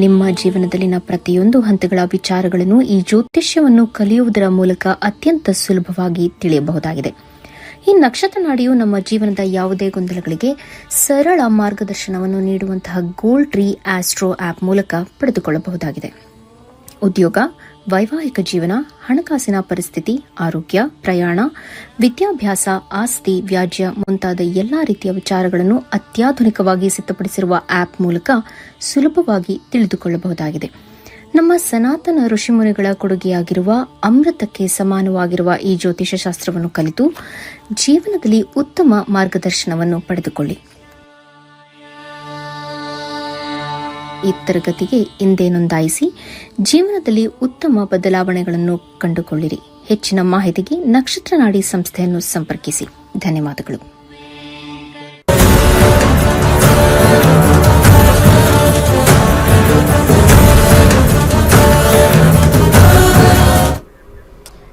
ನಿಮ್ಮ ಜೀವನದಲ್ಲಿನ ಪ್ರತಿಯೊಂದು ಹಂತಗಳ ವಿಚಾರಗಳನ್ನು ಈ ಜ್ಯೋತಿಷ್ಯವನ್ನು ಕಲಿಯುವುದರ ಮೂಲಕ ಅತ್ಯಂತ ಸುಲಭವಾಗಿ ತಿಳಿಯಬಹುದಾಗಿದೆ. ಈ ನಕ್ಷತ್ರ ನಾಡಿಯು ನಮ್ಮ ಜೀವನದ ಯಾವುದೇ ಗೊಂದಲಗಳಿಗೆ ಸರಳ ಮಾರ್ಗದರ್ಶನವನ್ನು ನೀಡುವಂತಹ ಗೋಲ್ಡ್ ಟ್ರೀ ಆಸ್ಟ್ರೋ ಆಪ್ ಮೂಲಕ ಪಡೆದುಕೊಳ್ಳಬಹುದಾಗಿದೆ. ಉದ್ಯೋಗ, ವೈವಾಹಿಕ ಜೀವನ, ಹಣಕಾಸಿನ ಪರಿಸ್ಥಿತಿ, ಆರೋಗ್ಯ, ಪ್ರಯಾಣ, ವಿದ್ಯಾಭ್ಯಾಸ, ಆಸ್ತಿ, ವ್ಯಾಜ್ಯ ಮುಂತಾದ ಎಲ್ಲಾ ರೀತಿಯ ವಿಚಾರಗಳನ್ನು ಅತ್ಯಾಧುನಿಕವಾಗಿ ಸಿದ್ಧಪಡಿಸಿರುವ ಆಪ್ ಮೂಲಕ ಸುಲಭವಾಗಿ ತಿಳಿದುಕೊಳ್ಳಬಹುದಾಗಿದೆ. ನಮ್ಮ ಸನಾತನ ಋಷಿಮುನಿಗಳ ಕೊಡುಗೆಯಾಗಿರುವ ಅಮೃತಕ್ಕೆ ಸಮಾನವಾಗಿರುವ ಈ ಜ್ಯೋತಿಷ ಶಾಸ್ತ್ರವನ್ನು ಕಲಿತು ಜೀವನದಲ್ಲಿ ಉತ್ತಮ ಮಾರ್ಗದರ್ಶನವನ್ನು ಪಡೆದುಕೊಳ್ಳಿ. ಈ ತರಗತಿಗೆ ಇಂದೇ ನೋಂದಾಯಿಸಿ ಜೀವನದಲ್ಲಿ ಉತ್ತಮ ಬದಲಾವಣೆಗಳನ್ನು ಕಂಡುಕೊಳ್ಳಿರಿ. ಹೆಚ್ಚಿನ ಮಾಹಿತಿಗೆ ನಕ್ಷತ್ರ ನಾಡಿ ಸಂಸ್ಥೆಯನ್ನು ಸಂಪರ್ಕಿಸಿ. ಧನ್ಯವಾದಗಳು.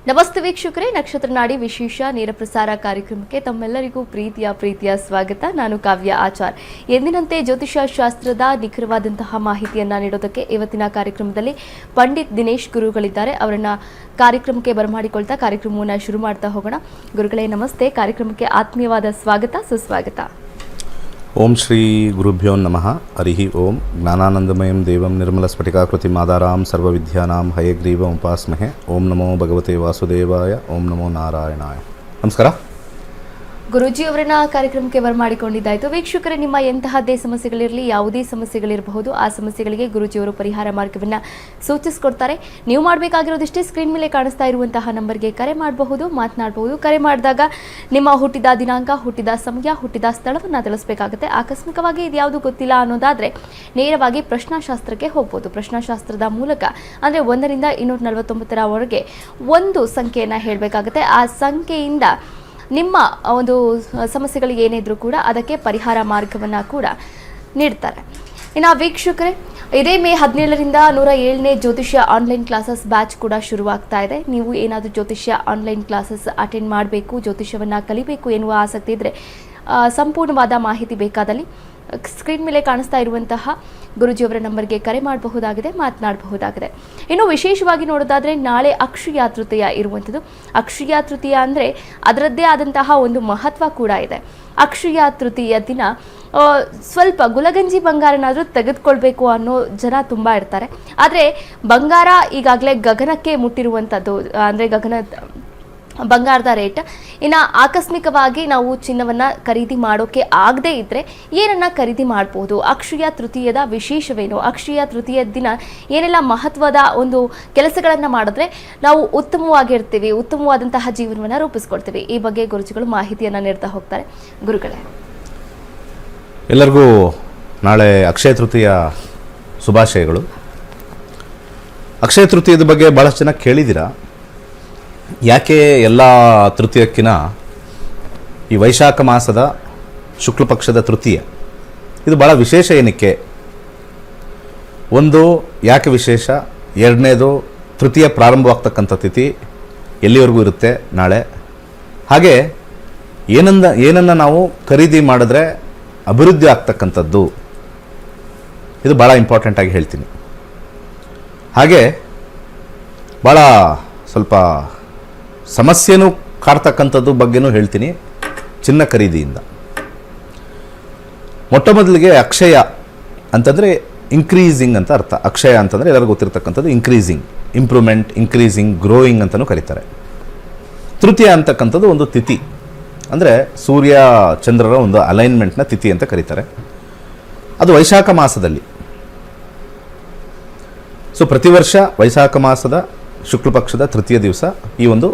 ನಮಸ್ತೆ ವೀಕ್ಷಕರೇ, ನಕ್ಷತ್ರ ನಾಡಿ ವಿಶೇಷ ನೇರ ಪ್ರಸಾರ ಕಾರ್ಯಕ್ರಮಕ್ಕೆ ತಮ್ಮೆಲ್ಲರಿಗೂ ಪ್ರೀತಿಯ ಸ್ವಾಗತ. ನಾನು ಕಾವ್ಯ ಆಚಾರ್. ಎಂದಿನಂತೆ ಜ್ಯೋತಿಷ ಶಾಸ್ತ್ರದ ನಿಖರವಾದಂತಹ ಮಾಹಿತಿಯನ್ನ ನೀಡೋದಕ್ಕೆ ಇವತ್ತಿನ ಕಾರ್ಯಕ್ರಮದಲ್ಲಿ ಪಂಡಿತ್ ದಿನೇಶ್ ಗುರುಗಳಿದ್ದಾರೆ. ಅವರನ್ನ ಕಾರ್ಯಕ್ರಮಕ್ಕೆ ಬರಮಾಡಿಕೊಳ್ತಾ ಕಾರ್ಯಕ್ರಮವನ್ನು ಶುರು ಮಾಡ್ತಾ ಹೋಗೋಣ. ಗುರುಗಳೇ ನಮಸ್ತೆ, ಕಾರ್ಯಕ್ರಮಕ್ಕೆ ಆತ್ಮೀಯವಾದ ಸ್ವಾಗತ, ಸುಸ್ವಾಗತ. ಓಂ ಶ್ರೀ ಗುರುಭ್ಯೋ ನಮಃ. ಹರಿ ಓಂ. ಜ್ಞಾನಾನಂದಮಯಂ ದೇವಂ ನಿರ್ಮಲ ಸ್ಫಟಿಕಾಕೃತಿಂ ಆಧಾರಾಂ ಸರ್ವವಿದ್ಯಾನಾಂ ಹಯಗ್ರೀವಂ ಉಪಾಸ್ಮಹೆ. ಓಂ ನಮೋ ಭಗವತೆ ವಾಸುದೇವಾಯ. ಓಂ ನಮೋ ನಾರಾಯಣಾಯ. ನಮಸ್ಕಾರ ಗುರೂಜಿ ಅವರನ್ನ ಕಾರ್ಯಕ್ರಮಕ್ಕೆ ಬರಮಾಡಿಕೊಂಡಿದ್ದಾಯಿತು. ವೀಕ್ಷಕರೇ, ನಿಮ್ಮ ಎಂತಹದ್ದೇ ಸಮಸ್ಯೆಗಳಿರಲಿ, ಯಾವುದೇ ಸಮಸ್ಯೆಗಳಿರಬಹುದು, ಆ ಸಮಸ್ಯೆಗಳಿಗೆ ಗುರೂಜಿಯವರು ಪರಿಹಾರ ಮಾರ್ಗವನ್ನು ಸೂಚಿಸಿಕೊಡ್ತಾರೆ. ನೀವು ಮಾಡಬೇಕಾಗಿರೋದಿಷ್ಟೇ, ಸ್ಕ್ರೀನ್ ಮೇಲೆ ಕಾಣಿಸ್ತಾ ಇರುವಂತಹ ನಂಬರ್ಗೆ ಕರೆ ಮಾಡಬಹುದು, ಮಾತನಾಡಬಹುದು. ಕರೆ ಮಾಡಿದಾಗ ನಿಮ್ಮ ಹುಟ್ಟಿದ ದಿನಾಂಕ, ಹುಟ್ಟಿದ ಸಮಯ, ಹುಟ್ಟಿದ ಸ್ಥಳವನ್ನು ತಿಳಿಸಬೇಕಾಗುತ್ತೆ. ಆಕಸ್ಮಿಕವಾಗಿ ಇದ್ಯಾವುದು ಗೊತ್ತಿಲ್ಲ ಅನ್ನೋದಾದರೆ ನೇರವಾಗಿ ಪ್ರಶ್ನಾಶಾಸ್ತ್ರಕ್ಕೆ ಹೋಗ್ಬೋದು. ಪ್ರಶ್ನಾಶಾಸ್ತ್ರದ ಮೂಲಕ ಅಂದರೆ 1 ರಿಂದ 249 ಒಂದು ಸಂಖ್ಯೆಯನ್ನು ಹೇಳಬೇಕಾಗುತ್ತೆ. ಆ ಸಂಖ್ಯೆಯಿಂದ ನಿಮ್ಮ ಒಂದು ಸಮಸ್ಯೆಗಳಿಗೆ ಏನಿದ್ರು ಕೂಡ ಅದಕ್ಕೆ ಪರಿಹಾರ ಮಾರ್ಗವನ್ನು ಕೂಡ ನೀಡ್ತಾರೆ. ಇನ್ನು ವೀಕ್ಷಕರೇ, ಇದೇ ಮೇ 17ರಿಂದ 107ನೇ ಜ್ಯೋತಿಷ್ಯ ಆನ್ಲೈನ್ ಕ್ಲಾಸಸ್ ಬ್ಯಾಚ್ ಕೂಡ ಶುರುವಾಗ್ತಾ ಇದೆ. ನೀವು ಏನಾದರೂ ಜ್ಯೋತಿಷ್ಯ ಆನ್ಲೈನ್ ಕ್ಲಾಸಸ್ ಅಟೆಂಡ್ ಮಾಡಬೇಕು, ಜ್ಯೋತಿಷ್ಯವನ್ನು ಕಲಿಬೇಕು ಎನ್ನುವ ಆಸಕ್ತಿ ಇದ್ದರೆ, ಸಂಪೂರ್ಣವಾದ ಮಾಹಿತಿ ಬೇಕಾದಲ್ಲಿ ಸ್ಕ್ರೀನ್ ಮೇಲೆ ಕಾಣಿಸ್ತಾ ಇರುವಂತಹ ಗುರುಜಿಯವರ ನಂಬರ್ಗೆ ಕರೆ ಮಾಡಬಹುದಾಗಿದೆ, ಮಾತನಾಡಬಹುದಾಗಿದೆ. ಇನ್ನು ವಿಶೇಷವಾಗಿ ನೋಡೋದಾದರೆ ನಾಳೆ ಅಕ್ಷಯ ತೃತೀಯ ಇರುವಂಥದ್ದು. ಅಕ್ಷಯ ತೃತೀಯ ಅಂದರೆ ಅದರದ್ದೇ ಆದಂತಹ ಒಂದು ಮಹತ್ವ ಕೂಡ ಇದೆ. ಅಕ್ಷಯ ತೃತೀಯ ದಿನ ಸ್ವಲ್ಪ ಗುಲಗಂಜಿ ಬಂಗಾರನಾದರೂ ತೆಗೆದುಕೊಳ್ಬೇಕು ಅನ್ನೋ ಜನ ತುಂಬ ಇರ್ತಾರೆ. ಆದರೆ ಬಂಗಾರ ಈಗಾಗಲೇ ಗಗನಕ್ಕೆ ಮುಟ್ಟಿರುವಂಥದ್ದು, ಅಂದರೆ ಬಂಗಾರದ ರೇಟ್. ಇನ್ನು ಆಕಸ್ಮಿಕವಾಗಿ ನಾವು ಚಿನ್ನವನ್ನು ಖರೀದಿ ಮಾಡೋಕ್ಕೆ ಆಗದೇ ಇದ್ದರೆ ಏನನ್ನ ಖರೀದಿ ಮಾಡ್ಬೋದು? ಅಕ್ಷಯ ತೃತೀಯದ ವಿಶೇಷವೇನು? ಅಕ್ಷಯ ತೃತೀಯ ದಿನ ಏನೆಲ್ಲ ಮಹತ್ವದ ಒಂದು ಕೆಲಸಗಳನ್ನು ಮಾಡಿದ್ರೆ ನಾವು ಉತ್ತಮವಾಗಿರ್ತೀವಿ, ಉತ್ತಮವಾದಂತಹ ಜೀವನವನ್ನು ರೂಪಿಸ್ಕೊಳ್ತೀವಿ? ಈ ಬಗ್ಗೆ ಗುರುಜಿಗಳು ಮಾಹಿತಿಯನ್ನು ನೀಡ್ತಾ ಹೋಗ್ತಾರೆ. ಗುರುಗಳೇ, ಎಲ್ಲರಿಗೂ ನಾಳೆ ಅಕ್ಷಯ ತೃತೀಯ ಶುಭಾಶಯಗಳು. ಅಕ್ಷಯ ತೃತೀಯದ ಬಗ್ಗೆ ಭಾಳಷ್ಟು ಜನ ಕೇಳಿದ್ದೀರಾ. ಯಾಕೆ ಎಲ್ಲ ತೃತೀಯಕ್ಕಿನ ಈ ವೈಶಾಖ ಮಾಸದ ಶುಕ್ಲ ಪಕ್ಷದ ತೃತೀಯ ಇದು ಭಾಳ ವಿಶೇಷ ಏನಕ್ಕೆ? ಒಂದು, ಯಾಕೆ ವಿಶೇಷ? ಎರಡನೇದು, ತೃತೀಯ ಪ್ರಾರಂಭವಾಗ್ತಕ್ಕಂಥ ತಿಥಿ ಎಲ್ಲಿವರೆಗೂ ಇರುತ್ತೆ ನಾಳೆ. ಹಾಗೆ ಏನನ್ನು ನಾವು ಖರೀದಿ ಮಾಡಿದ್ರೆ ಅಭಿವೃದ್ಧಿ ಆಗ್ತಕ್ಕಂಥದ್ದು, ಇದು ಭಾಳ ಇಂಪಾರ್ಟೆಂಟಾಗಿ ಹೇಳ್ತೀನಿ. ಹಾಗೆ ಭಾಳ ಸ್ವಲ್ಪ ಸಮಸ್ಯೆನೂ ಕಾಡ್ತಕ್ಕಂಥದ್ದು ಬಗ್ಗೆನೂ ಹೇಳ್ತೀನಿ ಚಿನ್ನ ಖರೀದಿಯಿಂದ. ಮೊಟ್ಟ ಮೊದಲಿಗೆ ಅಕ್ಷಯ ಅಂತಂದರೆ ಇನ್ಕ್ರೀಸಿಂಗ್ ಅಂತ ಅರ್ಥ. ಅಕ್ಷಯ ಅಂತಂದರೆ ಎಲ್ಲರಿಗೂ ಗೊತ್ತಿರ್ತಕ್ಕಂಥದ್ದು ಇನ್ಕ್ರೀಸಿಂಗ್, ಇಂಪ್ರೂವ್ಮೆಂಟ್, ಇನ್ಕ್ರೀಸಿಂಗ್, ಗ್ರೋಯಿಂಗ್ ಅಂತಲೂ ಕರೀತಾರೆ. ತೃತೀಯ ಅಂತಕ್ಕಂಥದ್ದು ಒಂದು ತಿಥಿ, ಅಂದರೆ ಸೂರ್ಯ ಚಂದ್ರರ ಒಂದು ಅಲೈನ್ಮೆಂಟ್ನ ತಿಥಿ ಅಂತ ಕರೀತಾರೆ. ಅದು ವೈಶಾಖ ಮಾಸದಲ್ಲಿ. ಸೊ ಪ್ರತಿ ವರ್ಷ ವೈಶಾಖ ಮಾಸದ ಶುಕ್ಲ ಪಕ್ಷದ ತೃತೀಯ ದಿವಸ ಈ ಒಂದು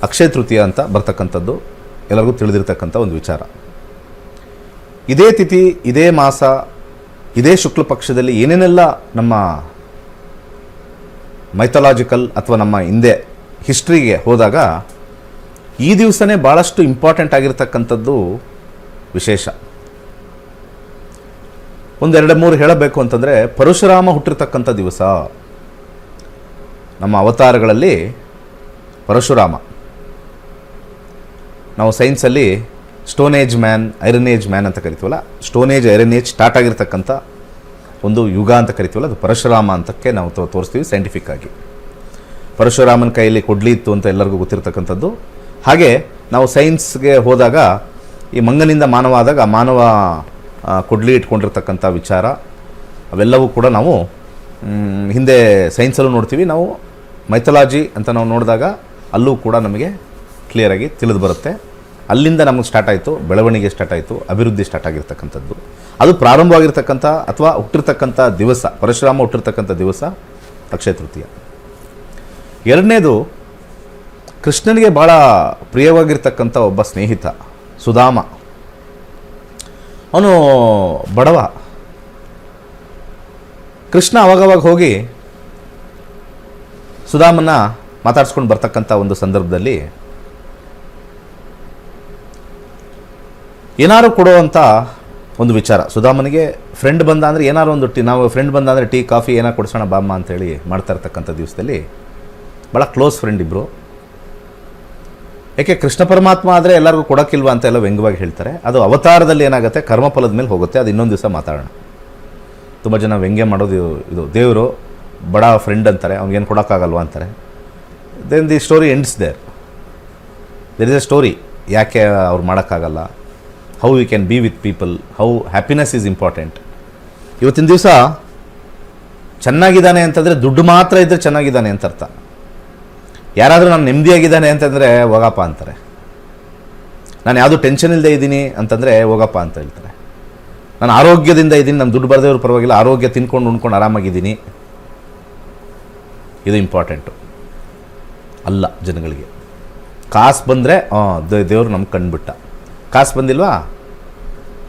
ಅಕ್ಷಯ ತೃತೀಯ ಅಂತ ಬರ್ತಕ್ಕಂಥದ್ದು ಎಲ್ಲರಿಗೂ ತಿಳಿದಿರ್ತಕ್ಕಂಥ ಒಂದು ವಿಚಾರ. ಇದೇ ತಿಥಿ, ಇದೇ ಮಾಸ, ಇದೇ ಶುಕ್ಲ ಪಕ್ಷದಲ್ಲಿ ಏನೇನೆಲ್ಲ ನಮ್ಮ ಮೈಥಾಲಜಿಕಲ್ ಅಥವಾ ನಮ್ಮ ಹಿಂದೆ ಹಿಸ್ಟ್ರಿಗೆ ಹೋದಾಗ ಈ ದಿವಸನೇ ಭಾಳಷ್ಟು ಇಂಪಾರ್ಟೆಂಟ್ ಆಗಿರ್ತಕ್ಕಂಥದ್ದು ವಿಶೇಷ. 1-2-3 ಹೇಳಬೇಕು ಅಂತಂದರೆ, ಪರಶುರಾಮ ಹುಟ್ಟಿರ್ತಕ್ಕಂಥ ದಿವಸ. ನಮ್ಮ ಅವತಾರಗಳಲ್ಲಿ ಪರಶುರಾಮ, ನಾವು ಸೈನ್ಸಲ್ಲಿ stone age man, iron age man ಅಂತ ಕರಿತೀವಲ್ಲ, stone age, iron age start ಆಗಿರ್ತಕ್ಕಂಥ ಒಂದು ಯುಗ ಅಂತ ಕರಿತೀವಲ್ಲ, ಅದು ಪರಶುರಾಮ ಅಂತಕ್ಕೆ ನಾವು ತೋರಿಸ್ತೀವಿ ಸೈಂಟಿಫಿಕ್ ಆಗಿ. ಪರಶುರಾಮನ ಕೈಯಲ್ಲಿ ಕೊಡ್ಲಿ ಇತ್ತು ಅಂತ ಎಲ್ಲರಿಗೂ ಗೊತ್ತಿರತಕ್ಕಂಥದ್ದು. ಹಾಗೆ ನಾವು ಸೈನ್ಸ್ಗೆ ಹೋದಾಗ ಈ ಮಂಗನಿಂದ ಮಾನವ ಆದಾಗ ಆ ಮಾನವ ಕೊಡ್ಲಿ ಇಟ್ಕೊಂಡಿರ್ತಕ್ಕಂಥ ವಿಚಾರ ಅವೆಲ್ಲವೂ ಕೂಡ ನಾವು ಹಿಂದೆ ಸೈನ್ಸಲ್ಲೂ ನೋಡ್ತೀವಿ. ನಾವು ಮೈಥಾಲಜಿ ಅಂತ ನಾವು ನೋಡಿದಾಗ ಅಲ್ಲೂ ಕೂಡ ನಮಗೆ ಕ್ಲಿಯರಾಗಿ ತಿಳಿದು ಬರುತ್ತೆ. ಅಲ್ಲಿಂದ ನಮಗೆ ಸ್ಟಾರ್ಟ್ ಆಯಿತು, ಬೆಳವಣಿಗೆ ಸ್ಟಾರ್ಟ್ ಆಯಿತು, ಅಭಿವೃದ್ಧಿ ಸ್ಟಾರ್ಟ್ ಆಗಿರ್ತಕ್ಕಂಥದ್ದು. ಅದು ಪ್ರಾರಂಭವಾಗಿರ್ತಕ್ಕಂಥ ಅಥವಾ ಹುಟ್ಟಿರ್ತಕ್ಕಂಥ ದಿವಸ, ಪರಶುರಾಮ ಹುಟ್ಟಿರ್ತಕ್ಕಂಥ ದಿವಸ ಅಕ್ಷಯ ತೃತೀಯ. ಎರಡನೇದು, ಕೃಷ್ಣನಿಗೆ ಭಾಳ ಪ್ರಿಯವಾಗಿರ್ತಕ್ಕಂಥ ಒಬ್ಬ ಸ್ನೇಹಿತ ಸುಧಾಮ. ಅವನು ಬಡವ. ಕೃಷ್ಣ ಅವಾಗವಾಗ ಹೋಗಿ ಸುಧಾಮನ್ನ ಮಾತಾಡ್ಸ್ಕೊಂಡು ಬರ್ತಕ್ಕಂಥ ಒಂದು ಸಂದರ್ಭದಲ್ಲಿ ಏನಾರು ಕೊಡುವಂಥ ಒಂದು ವಿಚಾರ. ಸುಧಾಮನಿಗೆ ಫ್ರೆಂಡ್ ಬಂದ ಅಂದರೆ ಏನಾರು ಒಂದು ನಾವು ಫ್ರೆಂಡ್ ಬಂದ ಅಂದರೆ ಟೀ ಕಾಫಿ ಏನಾರು ಕೊಡಿಸೋಣ ಬಾಮ್ಮ ಅಂತೇಳಿ ಮಾಡ್ತಾ ಇರ್ತಕ್ಕಂಥ ದಿವಸದಲ್ಲಿ ಭಾಳ ಕ್ಲೋಸ್ ಫ್ರೆಂಡ್ ಇಬ್ಬರು. ಏಕೆ ಕೃಷ್ಣ ಪರಮಾತ್ಮ ಆದರೆ ಎಲ್ಲರಿಗೂ ಕೊಡೋಕ್ಕಿಲ್ವ ಅಂತ ಎಲ್ಲ ವ್ಯಂಗ್ಯವಾಗಿ ಹೇಳ್ತಾರೆ. ಅದು ಅವತಾರದಲ್ಲಿ ಏನಾಗುತ್ತೆ, ಕರ್ಮಫಲದ ಮೇಲೆ ಹೋಗುತ್ತೆ. ಅದು ಇನ್ನೊಂದು ದಿವಸ ಮಾತಾಡೋಣ. ತುಂಬ ಜನ ವ್ಯಂಗ್ಯ ಮಾಡೋದು ಇದು, ದೇವರು ಬಡ ಫ್ರೆಂಡ್ ಅಂತಾರೆ, ಅವ್ನಿಗೇನು ಕೊಡೋಕ್ಕಾಗಲ್ವ ಅಂತಾರೆ. Then the story ends there is a story. ಯಾಕೆ ಅವ್ರು ಮಾಡೋಕ್ಕಾಗಲ್ಲ, how we can be with people, how happiness is important. ಇವತ್ತಿನ ದಿವಸ ಚೆನ್ನಾಗಿದ್ದಾನೆ ಅಂತಂದರೆ ದುಡ್ಡು ಮಾತ್ರ ಇದ್ದರೆ ಚೆನ್ನಾಗಿದ್ದಾನೆ ಅಂತ ಅರ್ಥ. ಯಾರಾದರೂ ನಾನು ನೆಮ್ಮದಿಯಾಗಿದ್ದಾನೆ ಅಂತಂದರೆ ಹೋಗಪ್ಪ ಅಂತಾರೆ. ನಾನು ಯಾವುದೂ ಟೆನ್ಷನ್ ಇಲ್ಲದೆ ಇದ್ದೀನಿ ಅಂತಂದರೆ ಹೋಗಪ್ಪ ಅಂತ ಹೇಳ್ತಾರೆ. ನಾನು ಆರೋಗ್ಯದಿಂದ ಇದ್ದೀನಿ, ನಾನು ದುಡ್ಡು ಬರದೇವ್ರು ಪರವಾಗಿಲ್ಲ, ಆರೋಗ್ಯ ತಿನ್ಕೊಂಡು ಉಣ್ಕೊಂಡು ಆರಾಮಾಗಿದ್ದೀನಿ, ಇದು ಇಂಪಾರ್ಟೆಂಟು ಅಲ್ಲ ಜನಗಳಿಗೆ. ಕಾಸು ಬಂದರೆ ದೇವರು ನಮ್ಗೆ ಕಣ್ಬಿಟ್ಟ, ಕಾಸು ಬಂದಿಲ್ವಾ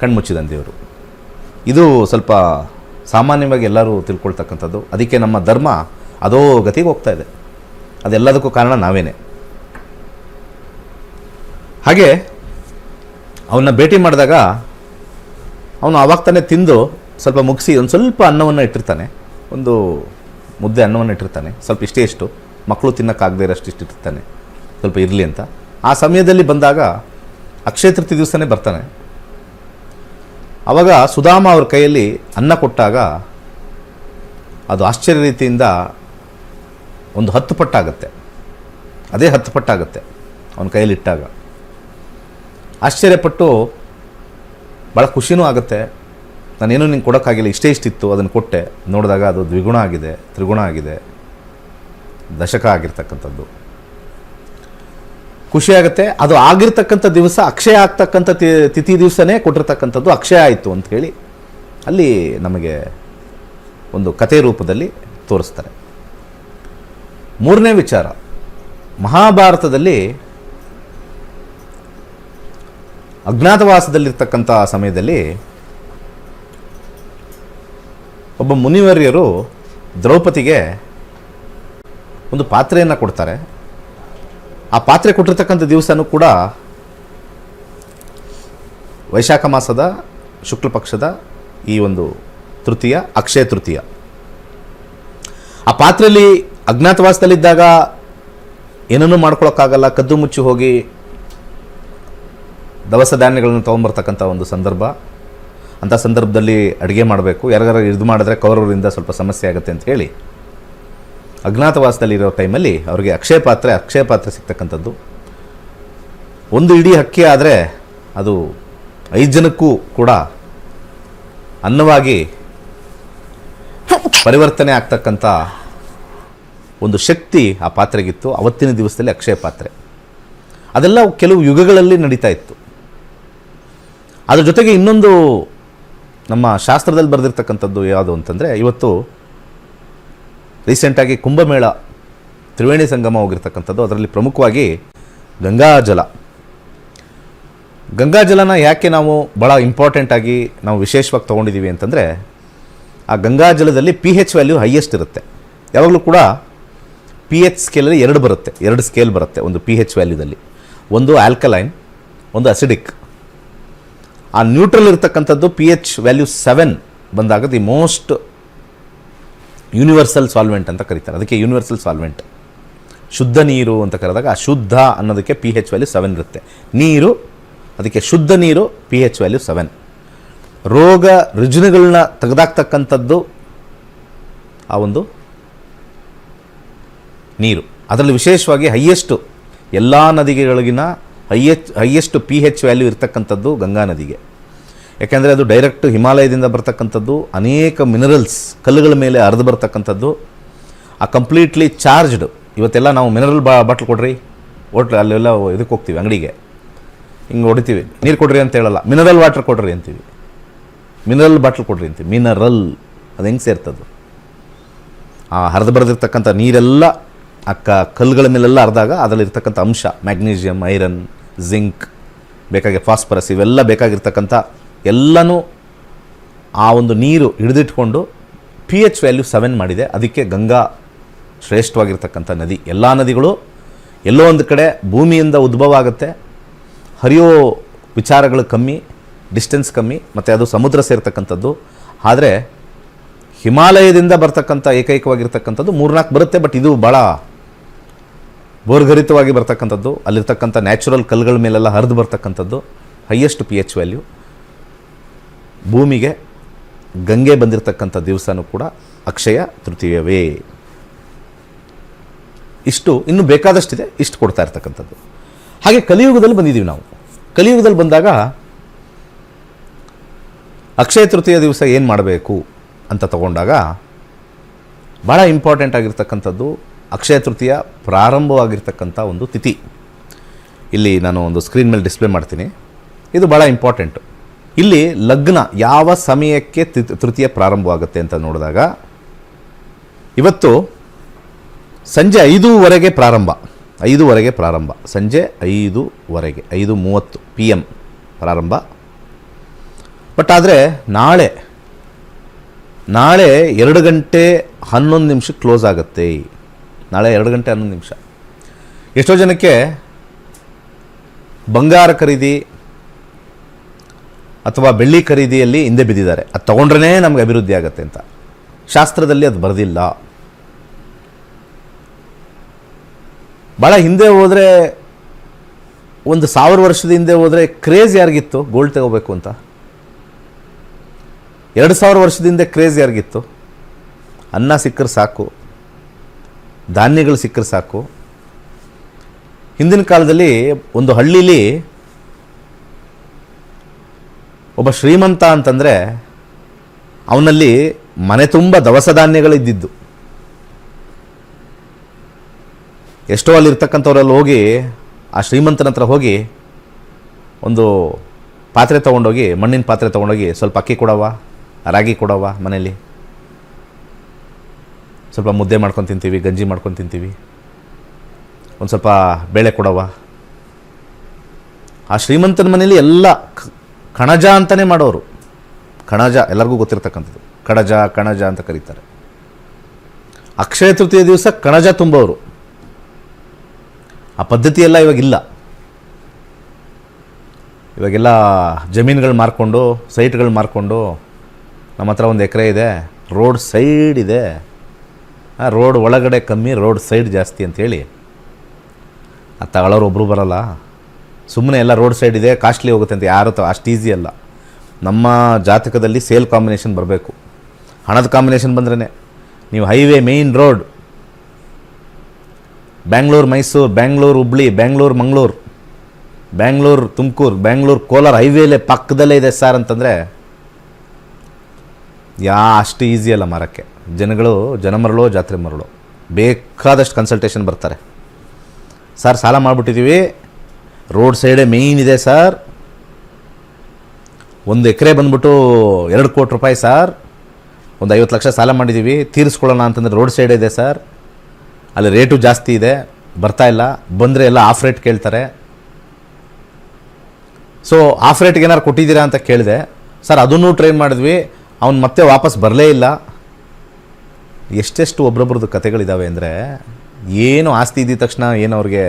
ಕಣ್ಮುಚ್ಚಿದಾನೆ ದೇವರು. ಇದು ಸ್ವಲ್ಪ ಸಾಮಾನ್ಯವಾಗಿ ಎಲ್ಲರೂ ತಿಳ್ಕೊಳ್ತಕ್ಕಂಥದ್ದು. ಅದಕ್ಕೆ ನಮ್ಮ ಧರ್ಮ ಅದೋ ಗತಿಗೆ ಹೋಗ್ತಾ ಇದೆ. ಅದೆಲ್ಲದಕ್ಕೂ ಕಾರಣ ನಾವೇನೆ. ಹಾಗೆ ಅವನ್ನ ಭೇಟಿ ಮಾಡಿದಾಗ ಅವನು ಆವಾಗ ತಾನೇ ತಿಂದು ಸ್ವಲ್ಪ ಮುಗಿಸಿ ಒಂದು ಸ್ವಲ್ಪ ಅನ್ನವನ್ನು ಇಟ್ಟಿರ್ತಾನೆ, ಒಂದು ಮುದ್ದೆ ಅನ್ನವನ್ನು ಇಟ್ಟಿರ್ತಾನೆ, ಸ್ವಲ್ಪ ಇಷ್ಟು ಮಕ್ಕಳು ತಿನ್ನೋಕ್ಕಾಗದೇ ಇರೋಷ್ಟು ಇಟ್ಟಿರ್ತಾನೆ, ಸ್ವಲ್ಪ ಇರಲಿ ಅಂತ. ಆ ಸಮಯದಲ್ಲಿ ಬಂದಾಗ ಅಕ್ಷಯ ತೃತೀಯ ದಿವಸನೇ ಬರ್ತಾನೆ. ಆವಾಗ ಸುಧಾಮ ಅವ್ರ ಕೈಯಲ್ಲಿ ಅನ್ನ ಕೊಟ್ಟಾಗ ಅದು ಆಶ್ಚರ್ಯ ರೀತಿಯಿಂದ ಒಂದು 10 ಪಟ್ಟಾಗುತ್ತೆ. ಅದೇ 10 ಪಟ್ಟಾಗುತ್ತೆ ಅವನ ಕೈಯಲ್ಲಿ ಇಟ್ಟಾಗ. ಆಶ್ಚರ್ಯಪಟ್ಟು ಭಾಳ ಖುಷಿನೂ ಆಗುತ್ತೆ. ನಾನೇನು ನಿಂಗೆ ಕೊಡೋಕ್ಕಾಗಿಲ್ಲ, ಇಷ್ಟಿತ್ತು, ಅದನ್ನು ಕೊಟ್ಟೆ. ನೋಡಿದಾಗ ಅದು ದ್ವಿಗುಣ ಆಗಿದೆ, ತ್ರಿಗುಣ ಆಗಿದೆ, ದಶಕ ಆಗಿರ್ತಕ್ಕಂಥದ್ದು. ಖುಷಿಯಾಗುತ್ತೆ. ಅದು ಆಗಿರ್ತಕ್ಕಂಥ ದಿವಸ ಅಕ್ಷಯ ಆಗ್ತಕ್ಕಂಥ ತಿಥಿ ದಿವಸನೇ ಕೊಟ್ಟಿರ್ತಕ್ಕಂಥದ್ದು ಅಕ್ಷಯ ಆಯಿತು ಅಂತ ಹೇಳಿ ಅಲ್ಲಿ ನಮಗೆ ಒಂದು ಕಥೆ ರೂಪದಲ್ಲಿ ತೋರಿಸ್ತಾರೆ. ಮೂರನೇ ವಿಚಾರ, ಮಹಾಭಾರತದಲ್ಲಿ ಅಜ್ಞಾತವಾಸದಲ್ಲಿರ್ತಕ್ಕಂಥ ಸಮಯದಲ್ಲಿ ಒಬ್ಬ ಮುನಿವರ್ಯರು ದ್ರೌಪದಿಗೆ ಒಂದು ಪಾತ್ರೆಯನ್ನು ಕೊಡ್ತಾರೆ. ಆ ಪಾತ್ರೆ ಕೊಟ್ಟಿರ್ತಕ್ಕಂಥ ದಿವಸನೂ ಕೂಡ ವೈಶಾಖ ಮಾಸದ ಶುಕ್ಲ ಪಕ್ಷದ ಈ ಒಂದು ತೃತೀಯ, ಅಕ್ಷಯ ತೃತೀಯ. ಆ ಪಾತ್ರೆಯಲ್ಲಿ ಅಜ್ಞಾತವಾಸದಲ್ಲಿದ್ದಾಗ ಏನನ್ನೂ ಮಾಡ್ಕೊಳಕ್ಕಾಗಲ್ಲ, ಕದ್ದು ಮುಚ್ಚಿ ಹೋಗಿ ದವಸ ಧಾನ್ಯಗಳನ್ನು ತೊಗೊಂಬರ್ತಕ್ಕಂಥ ಒಂದು ಸಂದರ್ಭ. ಅಂಥ ಸಂದರ್ಭದಲ್ಲಿ ಅಡುಗೆ ಮಾಡಬೇಕು, ಯಾರಿಗಾರು ಇದು ಮಾಡಿದ್ರೆ ಕೌರವರಿಂದ ಸ್ವಲ್ಪ ಸಮಸ್ಯೆ ಆಗುತ್ತೆ ಅಂತ ಹೇಳಿ ಅಜ್ಞಾತವಾಸದಲ್ಲಿರೋ ಟೈಮಲ್ಲಿ ಅವರಿಗೆ ಅಕ್ಷಯ ಪಾತ್ರೆ ಸಿಗ್ತಕ್ಕಂಥದ್ದು. ಒಂದು ಇಡೀ ಅಕ್ಕಿ ಆದರೆ ಅದು 5 ಜನಕ್ಕೂ ಕೂಡ ಅನ್ನವಾಗಿ ಪರಿವರ್ತನೆ ಆಗ್ತಕ್ಕಂಥ ಒಂದು ಶಕ್ತಿ ಆ ಪಾತ್ರೆಗಿತ್ತು. ಅವತ್ತಿನ ದಿವಸದಲ್ಲಿ ಅಕ್ಷಯ ಪಾತ್ರೆ. ಅದೆಲ್ಲ ಕೆಲವು ಯುಗಗಳಲ್ಲಿ ನಡೀತಾ ಇತ್ತು. ಅದ್ರ ಜೊತೆಗೆ ಇನ್ನೊಂದು ನಮ್ಮ ಶಾಸ್ತ್ರದಲ್ಲಿ ಬರೆದಿರ್ತಕ್ಕಂಥದ್ದು ಯಾವುದು ಅಂತಂದರೆ, ಇವತ್ತು ರೀಸೆಂಟಾಗಿ ಕುಂಭಮೇಳ ತ್ರಿವೇಣಿ ಸಂಗಮ ಹೋಗಿರ್ತಕ್ಕಂಥದ್ದು. ಅದರಲ್ಲಿ ಪ್ರಮುಖವಾಗಿ ಗಂಗಾಜಲನ ಯಾಕೆ ನಾವು ಭಾಳ ಇಂಪಾರ್ಟೆಂಟಾಗಿ ನಾವು ವಿಶೇಷವಾಗಿ ತೊಗೊಂಡಿದ್ದೀವಿ ಅಂತಂದರೆ, ಆ ಗಂಗಾಜಲದಲ್ಲಿ pH ವ್ಯಾಲ್ಯೂ ಹೈಯೆಸ್ಟ್ ಇರುತ್ತೆ. ಯಾವಾಗಲೂ ಕೂಡ pH ಸ್ಕೇಲಲ್ಲಿ 2 ಸ್ಕೇಲ್ ಬರುತ್ತೆ ಒಂದು pH ವ್ಯಾಲ್ಯೂದಲ್ಲಿ. ಒಂದು ಆಲ್ಕಲೈನ್, ಒಂದು ಅಸಿಡಿಕ್. ಆ ನ್ಯೂಟ್ರಲ್ ಇರತಕ್ಕಂಥದ್ದು pH ವ್ಯಾಲ್ಯೂ 7 ಬಂದಾಗ ದಿ ಮೋಸ್ಟ್ ಯೂನಿವರ್ಸಲ್ ಸಾಲ್ವೆಂಟ್ ಅಂತ ಕರೀತಾರೆ. ಅದಕ್ಕೆ ಯೂನಿವರ್ಸಲ್ ಸಾಲ್ವೆಂಟ್. ಶುದ್ಧ ನೀರು ಅಂತ ಕರೆದಾಗ ಆ ಶುದ್ಧ ಅನ್ನೋದಕ್ಕೆ pH ವ್ಯಾಲ್ಯೂ 7 ಇರುತ್ತೆ. ನೀರು, ಅದಕ್ಕೆ ಶುದ್ಧ ನೀರು pH ವ್ಯಾಲ್ಯೂ 7. ರೋಗ ರುಜಿನಗಳನ್ನ ತೆಗೆದಾಕ್ತಕ್ಕಂಥದ್ದು ಆ ಒಂದು ನೀರು. ಅದರಲ್ಲಿ ವಿಶೇಷವಾಗಿ ಎಲ್ಲ ನದಿಗಳಿಗಿನ ಹೈಯೆಸ್ಟ್ pH ವ್ಯಾಲ್ಯೂ ಇರ್ತಕ್ಕಂಥದ್ದು ಗಂಗಾ ನದಿಗೆ. ಯಾಕೆಂದರೆ ಅದು ಡೈರೆಕ್ಟ್ ಹಿಮಾಲಯದಿಂದ ಬರ್ತಕ್ಕಂಥದ್ದು, ಅನೇಕ ಮಿನರಲ್ಸ್ ಕಲ್ಲುಗಳ ಮೇಲೆ ಹರಿದು ಬರ್ತಕ್ಕಂಥದ್ದು, ಆ ಕಂಪ್ಲೀಟ್ಲಿ ಚಾರ್ಜ್ಡ್. ಇವತ್ತೆಲ್ಲ ನಾವು ಮಿನರಲ್ ಬಾಟ್ಲ್ ಕೊಡ್ರಿ, ಅಲ್ಲೆಲ್ಲ ಇದಕ್ಕೆ ಹೋಗ್ತೀವಿ ಅಂಗಡಿಗೆ, ಹಿಂಗೆ ಹೊಡಿತೀವಿ, ನೀರು ಕೊಡ್ರಿ ಅಂತ ಹೇಳಲ್ಲ, ಮಿನರಲ್ ವಾಟರ್ ಕೊಡ್ರಿ ಅಂತೀವಿ, ಮಿನರಲ್ ಬಾಟ್ಲ್ ಕೊಡ್ರಿ ಅಂತೀವಿ. ಮಿನರಲ್ ಅದು ಹೆಂಗೆ ಸೇರ್ತದ್ದು? ಆ ಹರಿದು ಬರೆದಿರ್ತಕ್ಕಂಥ ನೀರೆಲ್ಲ ಕಲ್ಲುಗಳ ಮೇಲೆಲ್ಲ ಹರಿದಾಗ ಅದರಲ್ಲಿರ್ತಕ್ಕಂಥ ಅಂಶ ಮ್ಯಾಗ್ನೀಷಿಯಮ್, ಐರನ್, ಜಿಂಕ್, ಬೇಕಾಗಿ ಫಾಸ್ಫರಸ್, ಇವೆಲ್ಲ ಬೇಕಾಗಿರ್ತಕ್ಕಂಥ ಎಲ್ಲನೂ ಆ ಒಂದು ನೀರು ಹಿಡಿದಿಟ್ಕೊಂಡು pH ವ್ಯಾಲ್ಯೂ 7 ಮಾಡಿದೆ. ಅದಕ್ಕೆ ಗಂಗಾ ಶ್ರೇಷ್ಠವಾಗಿರ್ತಕ್ಕಂಥ ನದಿ. ಎಲ್ಲ ನದಿಗಳು ಎಲ್ಲೋ ಒಂದು ಕಡೆ ಭೂಮಿಯಿಂದ ಉದ್ಭವ ಆಗುತ್ತೆ, ಹರಿಯೋ ವಿಚಾರಗಳು ಕಮ್ಮಿ, ಡಿಸ್ಟೆನ್ಸ್ ಕಮ್ಮಿ, ಮತ್ತು ಅದು ಸಮುದ್ರ ಸೇರ್ತಕ್ಕಂಥದ್ದು. ಆದರೆ ಹಿಮಾಲಯದಿಂದ ಬರ್ತಕ್ಕಂಥ ಏಕೈಕವಾಗಿರ್ತಕ್ಕಂಥದ್ದು 3-4 ಬರುತ್ತೆ, ಬಟ್ ಇದು ಭಾಳ ಬೋರ್ಗರಿತವಾಗಿ ಬರ್ತಕ್ಕಂಥದ್ದು. ಅಲ್ಲಿರ್ತಕ್ಕಂಥ ನ್ಯಾಚುರಲ್ ಕಲ್ಲುಗಳ ಮೇಲೆಲ್ಲ ಹರಿದು ಬರ್ತಕ್ಕಂಥದ್ದು, ಹೈಯೆಸ್ಟ್ pH ವ್ಯಾಲ್ಯೂ. ಭೂಮಿಗೆ ಗಂಗೆ ಬಂದಿರತಕ್ಕಂಥ ದಿವಸನೂ ಕೂಡ ಅಕ್ಷಯ ತೃತೀಯವೇ. ಇಷ್ಟು ಇನ್ನೂ ಬೇಕಾದಷ್ಟಿದೆ, ಇಷ್ಟು ಕೊಡ್ತಾ ಇರ್ತಕ್ಕಂಥದ್ದು. ಹಾಗೆ ಕಲಿಯುಗದಲ್ಲಿ ಬಂದಿದ್ದೀವಿ ನಾವು. ಕಲಿಯುಗದಲ್ಲಿ ಬಂದಾಗ ಅಕ್ಷಯ ತೃತೀಯ ದಿವಸ ಏನು ಮಾಡಬೇಕು ಅಂತ ತಗೊಂಡಾಗ ಭಾಳ ಇಂಪಾರ್ಟೆಂಟ್ ಆಗಿರ್ತಕ್ಕಂಥದ್ದು ಅಕ್ಷಯ ತೃತೀಯ ಪ್ರಾರಂಭವಾಗಿರ್ತಕ್ಕಂಥ ಒಂದು ತಿಥಿ. ಇಲ್ಲಿ ನಾನು ಒಂದು ಸ್ಕ್ರೀನ್ ಮೇಲೆ ಡಿಸ್ಪ್ಲೇ ಮಾಡ್ತೀನಿ. ಇದು ಭಾಳ ಇಂಪಾರ್ಟೆಂಟು. ಇಲ್ಲಿ ಲಗ್ನ ಯಾವ ಸಮಯಕ್ಕೆ ತೃತೀಯ ಪ್ರಾರಂಭವಾಗುತ್ತೆ ಅಂತ ನೋಡಿದಾಗ, ಇವತ್ತು ಸಂಜೆ 5:00 ಪ್ರಾರಂಭ, 5:00 ಪ್ರಾರಂಭ, ಸಂಜೆ 5:00 5:30 PM ಪ್ರಾರಂಭ. ಬಟ್ ಆದರೆ ನಾಳೆ 2:11 ಕ್ಲೋಸ್ ಆಗುತ್ತೆ. ನಾಳೆ 2:11. ಎಷ್ಟೋ ಜನಕ್ಕೆ ಬಂಗಾರ ಖರೀದಿ ಅಥವಾ ಬೆಳ್ಳಿ ಖರೀದಿಯಲ್ಲಿ ಹಿಂದೆ ಬಿದ್ದಿದ್ದಾರೆ. ಅದು ತೊಗೊಂಡ್ರೇ ನಮಗೆ ಅಭಿವೃದ್ಧಿ ಆಗುತ್ತೆ ಅಂತ. ಶಾಸ್ತ್ರದಲ್ಲಿ ಅದು ಬರೆದಿಲ್ಲ. ಭಾಳ ಹಿಂದೆ ಹೋದರೆ, 1000 ವರ್ಷದ ಹಿಂದೆ ಹೋದರೆ ಕ್ರೇಜ್ ಯಾರಿಗಿತ್ತು ಗೋಲ್ಡ್ ತಗೋಬೇಕು ಅಂತ? 2000 ವರ್ಷದ ಹಿಂದೆ ಕ್ರೇಜ್ ಯಾರಿಗಿತ್ತು? ಅನ್ನ ಸಿಕ್ಕರೆ ಸಾಕು, ಧಾನ್ಯಗಳು ಸಿಕ್ಕರೆ ಸಾಕು. ಹಿಂದಿನ ಕಾಲದಲ್ಲಿ ಒಂದು ಹಳ್ಳೀಲಿ ಒಬ್ಬ ಶ್ರೀಮಂತ ಅಂತಂದರೆ ಅವನಲ್ಲಿ ಮನೆ ತುಂಬ ದವಸ ಧಾನ್ಯಗಳಿದ್ದಿದ್ದು. ಎಷ್ಟೋ ಅಲ್ಲಿರ್ತಕ್ಕಂಥವ್ರಲ್ಲಿ ಹೋಗಿ ಆ ಶ್ರೀಮಂತನ ಹತ್ರ ಹೋಗಿ ಒಂದು ಪಾತ್ರೆ ತೊಗೊಂಡೋಗಿ, ಮಣ್ಣಿನ ಪಾತ್ರೆ ತೊಗೊಂಡೋಗಿ, ಸ್ವಲ್ಪ ಅಕ್ಕಿ ಕೊಡವ, ರಾಗಿ ಕೊಡವ, ಮನೇಲಿ ಸ್ವಲ್ಪ ಮುದ್ದೆ ಮಾಡ್ಕೊಂಡು ತಿಂತೀವಿ, ಗಂಜಿ ಮಾಡ್ಕೊಂಡು ತಿಂತೀವಿ, ಒಂದು ಸ್ವಲ್ಪ ಬೇಳೆ ಕೊಡವ. ಆ ಶ್ರೀಮಂತನ ಮನೇಲಿ ಎಲ್ಲ ಕಣಜ ಅಂತಲೇ ಮಾಡೋರು. ಕಣಜ ಎಲ್ಲರಿಗೂ ಗೊತ್ತಿರ್ತಕ್ಕಂಥದ್ದು. ಕಣಜ ಅಂತ ಕರೀತಾರೆ. ಅಕ್ಷಯ ತೃತೀಯ ದಿವಸ ಕಣಜ ತುಂಬೋರು. ಆ ಪದ್ಧತಿ ಎಲ್ಲ ಇವಾಗಿಲ್ಲ. ಇವಾಗೆಲ್ಲ ಜಮೀನುಗಳು ಮಾರ್ಕೊಂಡು, ಸೈಟ್ಗಳು ಮಾರ್ಕೊಂಡು, ನಮ್ಮ ಹತ್ರ 1 ಎಕರೆ ಇದೆ, ರೋಡ್ ಸೈಡ್ ಇದೆ, ರೋಡ್ ಒಳಗಡೆ ಕಮ್ಮಿ, ರೋಡ್ ಸೈಡ್ ಜಾಸ್ತಿ ಅಂಥೇಳಿ ಅದು ತಗೊಳ್ಳೋರು ಒಬ್ಬರು ಬರಲ್ಲ. ಸುಮ್ಮನೆ ಎಲ್ಲ ರೋಡ್ ಸೈಡ್ ಇದೆ, ಕಾಸ್ಟ್ಲಿ ಹೋಗುತ್ತೆ ಅಂತ ಯಾರು ಅಷ್ಟು ಈಸಿ ಅಲ್ಲ. ನಮ್ಮ ಜಾತಕದಲ್ಲಿ ಸೇಲ್ ಕಾಂಬಿನೇಷನ್ ಬರಬೇಕು. ಹಣದ ಕಾಂಬಿನೇಷನ್ ಬಂದ್ರೇ ನೀವು highway, main road, Bangalore Mysore, Bangalore Hubli, Bangalore Mangalore, Bangalore Tumkur, Bangalore Kolar ಹೈವೇಲೆ ಪಕ್ಕದಲ್ಲೇ ಇದೆ ಸರ್ ಅಂತಂದರೆ ಅಷ್ಟು ಈಸಿ ಅಲ್ಲ ಮಾರಕ್ಕೆ. ಜನ ಮರಳೋ ಜಾತ್ರೆ ಮರಳೋ, ಬೇಕಾದಷ್ಟು ಕನ್ಸಲ್ಟೇಷನ್ ಬರ್ತಾರೆ. ಸರ್ ಸಾಲ ಮಾಡಿಬಿಟ್ಟಿದ್ದೀವಿ, ರೋಡ್ ಸೈಡೇ ಮೇಯ್ನ್ ಇದೆ ಸರ್, 1 ಎಕರೆ ಬಂದ್ಬಿಟ್ಟು 2 ಕೋಟಿ ರೂಪಾಯಿ ಸರ್, ಒಂದು 50 ಲಕ್ಷ ಸಾಲ ಮಾಡಿದ್ದೀವಿ, ತೀರಿಸ್ಕೊಳ್ಳೋಣ ಅಂತಂದರೆ ರೋಡ್ ಸೈಡ್ ಇದೆ ಸರ್, ಅಲ್ಲಿ ರೇಟು ಜಾಸ್ತಿ ಇದೆ, ಬರ್ತಾಯಿಲ್ಲ, ಬಂದರೆ ಎಲ್ಲ ಆಫ್ ರೇಟ್ ಕೇಳ್ತಾರೆ. ಸೊ ಆಫ್ ರೇಟ್ಗೆ ಏನಾರು ಕೊಟ್ಟಿದ್ದೀರಾ ಅಂತ ಕೇಳಿದೆ. ಸರ್ ಅದನ್ನೂ ಟ್ರೈನ್ ಮಾಡಿದ್ವಿ, ಅವ್ನು ಮತ್ತೆ ವಾಪಸ್ ಬರಲೇ ಇಲ್ಲ. ಎಷ್ಟೆಷ್ಟು ಒಬ್ರೊಬ್ರದ್ದು ಕತೆಗಳಿದ್ದಾವೆ ಅಂದರೆ, ಏನು ಆಸ್ತಿ ಇದ್ದ ತಕ್ಷಣ ಏನು ಅವ್ರಿಗೆ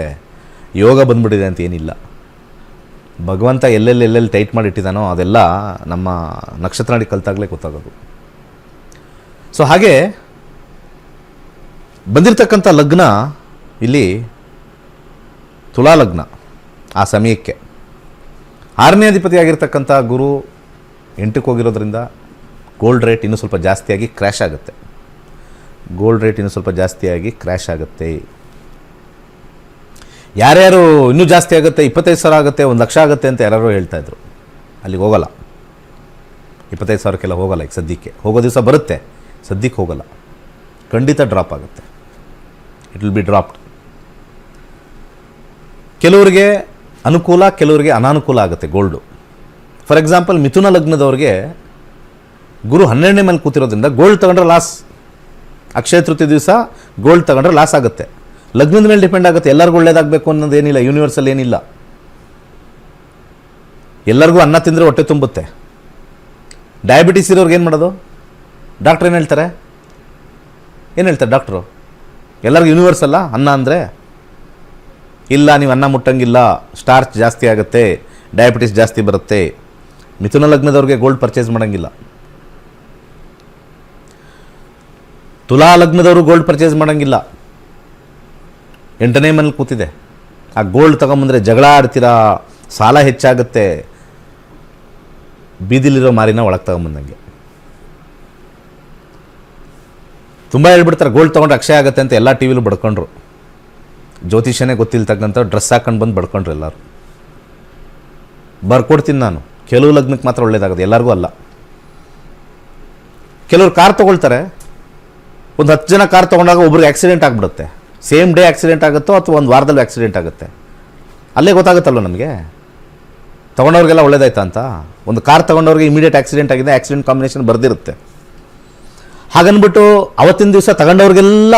ಯೋಗ ಬಂದ್ಬಿಟ್ಟಿದೆ ಅಂತ ಏನಿಲ್ಲ. ಭಗವಂತ ಎಲ್ಲೆಲ್ಲಿ ಟೈಟ್ ಮಾಡಿಟ್ಟಿದ್ದಾನೋ ಅದೆಲ್ಲ ನಮ್ಮ ನಕ್ಷತ್ರ ನಾಡಿ ಕಲ್ತಾಗಲೇ ಗೊತ್ತಾಗೋದು. ಸೊ ಹಾಗೆ ಬಂದಿರತಕ್ಕಂಥ ಲಗ್ನ ಇಲ್ಲಿ ತುಲಾ ಲಗ್ನ. ಆ ಸಮಯಕ್ಕೆ 6ನೇ ಅಧಿಪತಿ ಆಗಿರ್ತಕ್ಕಂಥ ಗುರು 8ಕ್ಕೆ ಹೋಗಿರೋದ್ರಿಂದ ಗೋಲ್ಡ್ ರೇಟ್ ಇನ್ನೂ ಸ್ವಲ್ಪ ಜಾಸ್ತಿಯಾಗಿ ಕ್ರ್ಯಾಶ್ ಆಗುತ್ತೆ. ಗೋಲ್ಡ್ ರೇಟ್ ಇನ್ನೂ ಸ್ವಲ್ಪ ಜಾಸ್ತಿಯಾಗಿ ಕ್ರ್ಯಾಶ್ ಆಗುತ್ತೆ. ಯಾರ್ಯಾರು ಇನ್ನೂ ಜಾಸ್ತಿ ಆಗುತ್ತೆ, 25,000 ಆಗುತ್ತೆ, 1,00,000 ಆಗುತ್ತೆ ಅಂತ ಯಾರು ಹೇಳ್ತಾಯಿದ್ರು. ಅಲ್ಲಿಗೆ ಹೋಗಲ್ಲ, 25,000ಕ್ಕೆಲ್ಲ ಹೋಗಲ್ಲ. ಈಗ ಸದ್ಯಕ್ಕೆ ಹೋಗೋ ದಿವಸ ಬರುತ್ತೆ, ಸದ್ಯಕ್ಕೆ ಹೋಗಲ್ಲ. ಖಂಡಿತ ಡ್ರಾಪ್ ಆಗುತ್ತೆ. It will be dropped. ಕೆಲವರಿಗೆ ಅನುಕೂಲ, ಕೆಲವರಿಗೆ ಅನಾನುಕೂಲ ಆಗುತ್ತೆ ಗೋಲ್ಡು. ಫಾರ್ ಎಕ್ಸಾಂಪಲ್, ಮಿಥುನ ಲಗ್ನದವ್ರಿಗೆ ಗುರು 12ನೇ ಮೇಲೆ ಕೂತಿರೋದ್ರಿಂದ ಗೋಲ್ಡ್ ತಗೊಂಡ್ರೆ ಲಾಸ್. ಅಕ್ಷಯ ತೃತೀಯ ದಿವಸ ಗೋಲ್ಡ್ ತಗೊಂಡ್ರೆ ಲಾಸ್ ಆಗುತ್ತೆ. ಲಗ್ನದ ಮೇಲೆ ಡಿಪೆಂಡ್ ಆಗುತ್ತೆ. ಎಲ್ಲರಿಗೂ ಒಳ್ಳೇದಾಗಬೇಕು ಅನ್ನೋದೇನಿಲ್ಲ, ಯೂನಿವರ್ಸಲ್ ಏನಿಲ್ಲ. ಎಲ್ಲರಿಗೂ ಅನ್ನ ತಿಂದರೆ ಹೊಟ್ಟೆ ತುಂಬುತ್ತೆ. ಡಯಾಬಿಟಿಸ್ ಇರೋರ್ಗೆ ಏನು ಮಾಡೋದು? ಡಾಕ್ಟ್ರ್ ಏನು ಹೇಳ್ತಾರೆ? ಡಾಕ್ಟ್ರು ಎಲ್ಲರಿಗೂ ಯೂನಿವರ್ಸಲ್ಲ ಅನ್ನ ಅಂದರೆ? ಇಲ್ಲ, ನೀವು ಅನ್ನ ಮುಟ್ಟಂಗಿಲ್ಲ, ಸ್ಟಾರ್ಚ್ ಜಾಸ್ತಿ ಆಗುತ್ತೆ, ಡಯಾಬಿಟಿಸ್ ಜಾಸ್ತಿ ಬರುತ್ತೆ. ಮಿಥುನ ಲಗ್ನದವ್ರಿಗೆ ಗೋಲ್ಡ್ ಪರ್ಚೇಸ್ ಮಾಡೋಂಗಿಲ್ಲ. ತುಲಾ ಲಗ್ನದವರು ಗೋಲ್ಡ್ ಪರ್ಚೇಸ್ ಮಾಡೋಂಗಿಲ್ಲ. 8ನೇ ಮನೇಲಿ ಕೂತಿದೆ. ಆ ಗೋಲ್ಡ್ ತಗೊಂಬಂದರೆ ಜಗಳ ಆಡ್ತೀರಾ, ಸಾಲ ಹೆಚ್ಚಾಗುತ್ತೆ. ಬೀದಿಲಿರೋ ಮಾರಿನ ಒಳಗೆ ತಗೊಂಬಂದಂಗೆ. ತುಂಬ ಹೇಳ್ಬಿಡ್ತಾರೆ ಗೋಲ್ಡ್ ತೊಗೊಂಡ್ರೆ ಅಕ್ಷಯ ಆಗುತ್ತೆ ಅಂತ. ಎಲ್ಲ ಟಿ ವಿಲೂ ಬಡ್ಕೊಂಡ್ರು. ಜ್ಯೋತಿಷ್ಯನೇ ಗೊತ್ತಿಲ್ತಕ್ಕಂಥ ಡ್ರೆಸ್ ಹಾಕೊಂಡು ಬಂದು ಬಡ್ಕೊಂಡ್ರು ಎಲ್ಲರೂ. ಬರ್ಕೊಡ್ತೀನಿ ನಾನು. ಕೆಲವು ಲಗ್ನಕ್ಕೆ ಮಾತ್ರ ಒಳ್ಳೇದಾಗುತ್ತೆ, ಎಲ್ಲರಿಗೂ ಅಲ್ಲ. ಕೆಲವರು ಕಾರ್ ತೊಗೊಳ್ತಾರೆ. ಒಂದು 10 ಜನ ಕಾರ್ ತೊಗೊಂಡಾಗ ಒಬ್ರಿಗೆ ಆಕ್ಸಿಡೆಂಟ್ ಆಗಿಬಿಡುತ್ತೆ. ಸೇಮ್ ಡೇ ಆಕ್ಸಿಡೆಂಟ್ ಆಗುತ್ತೋ ಅಥವಾ ಒಂದು ವಾರದಲ್ಲಿ ಆಕ್ಸಿಡೆಂಟ್ ಆಗುತ್ತೆ. ಅಲ್ಲೇ ಗೊತ್ತಾಗುತ್ತಲ್ವ ನಮಗೆ ತೊಗೊಂಡವ್ರಿಗೆಲ್ಲ ಒಳ್ಳೇದಾಯ್ತಾ ಅಂತ. ಒಂದು ಕಾರ್ ತೊಗೊಂಡವ್ರಿಗೆ ಇಮಿಡಿಯೇಟ್ ಆಕ್ಸಿಡೆಂಟ್ ಆಗಿದೆ, ಆಕ್ಸಿಡೆಂಟ್ ಕಾಂಬಿನೇಷನ್ ಬರೆದಿರುತ್ತೆ. ಹಾಗನ್ಬಿಟ್ಟು ಅವತ್ತಿನ ದಿವಸ ತಗೊಂಡವ್ರಿಗೆಲ್ಲ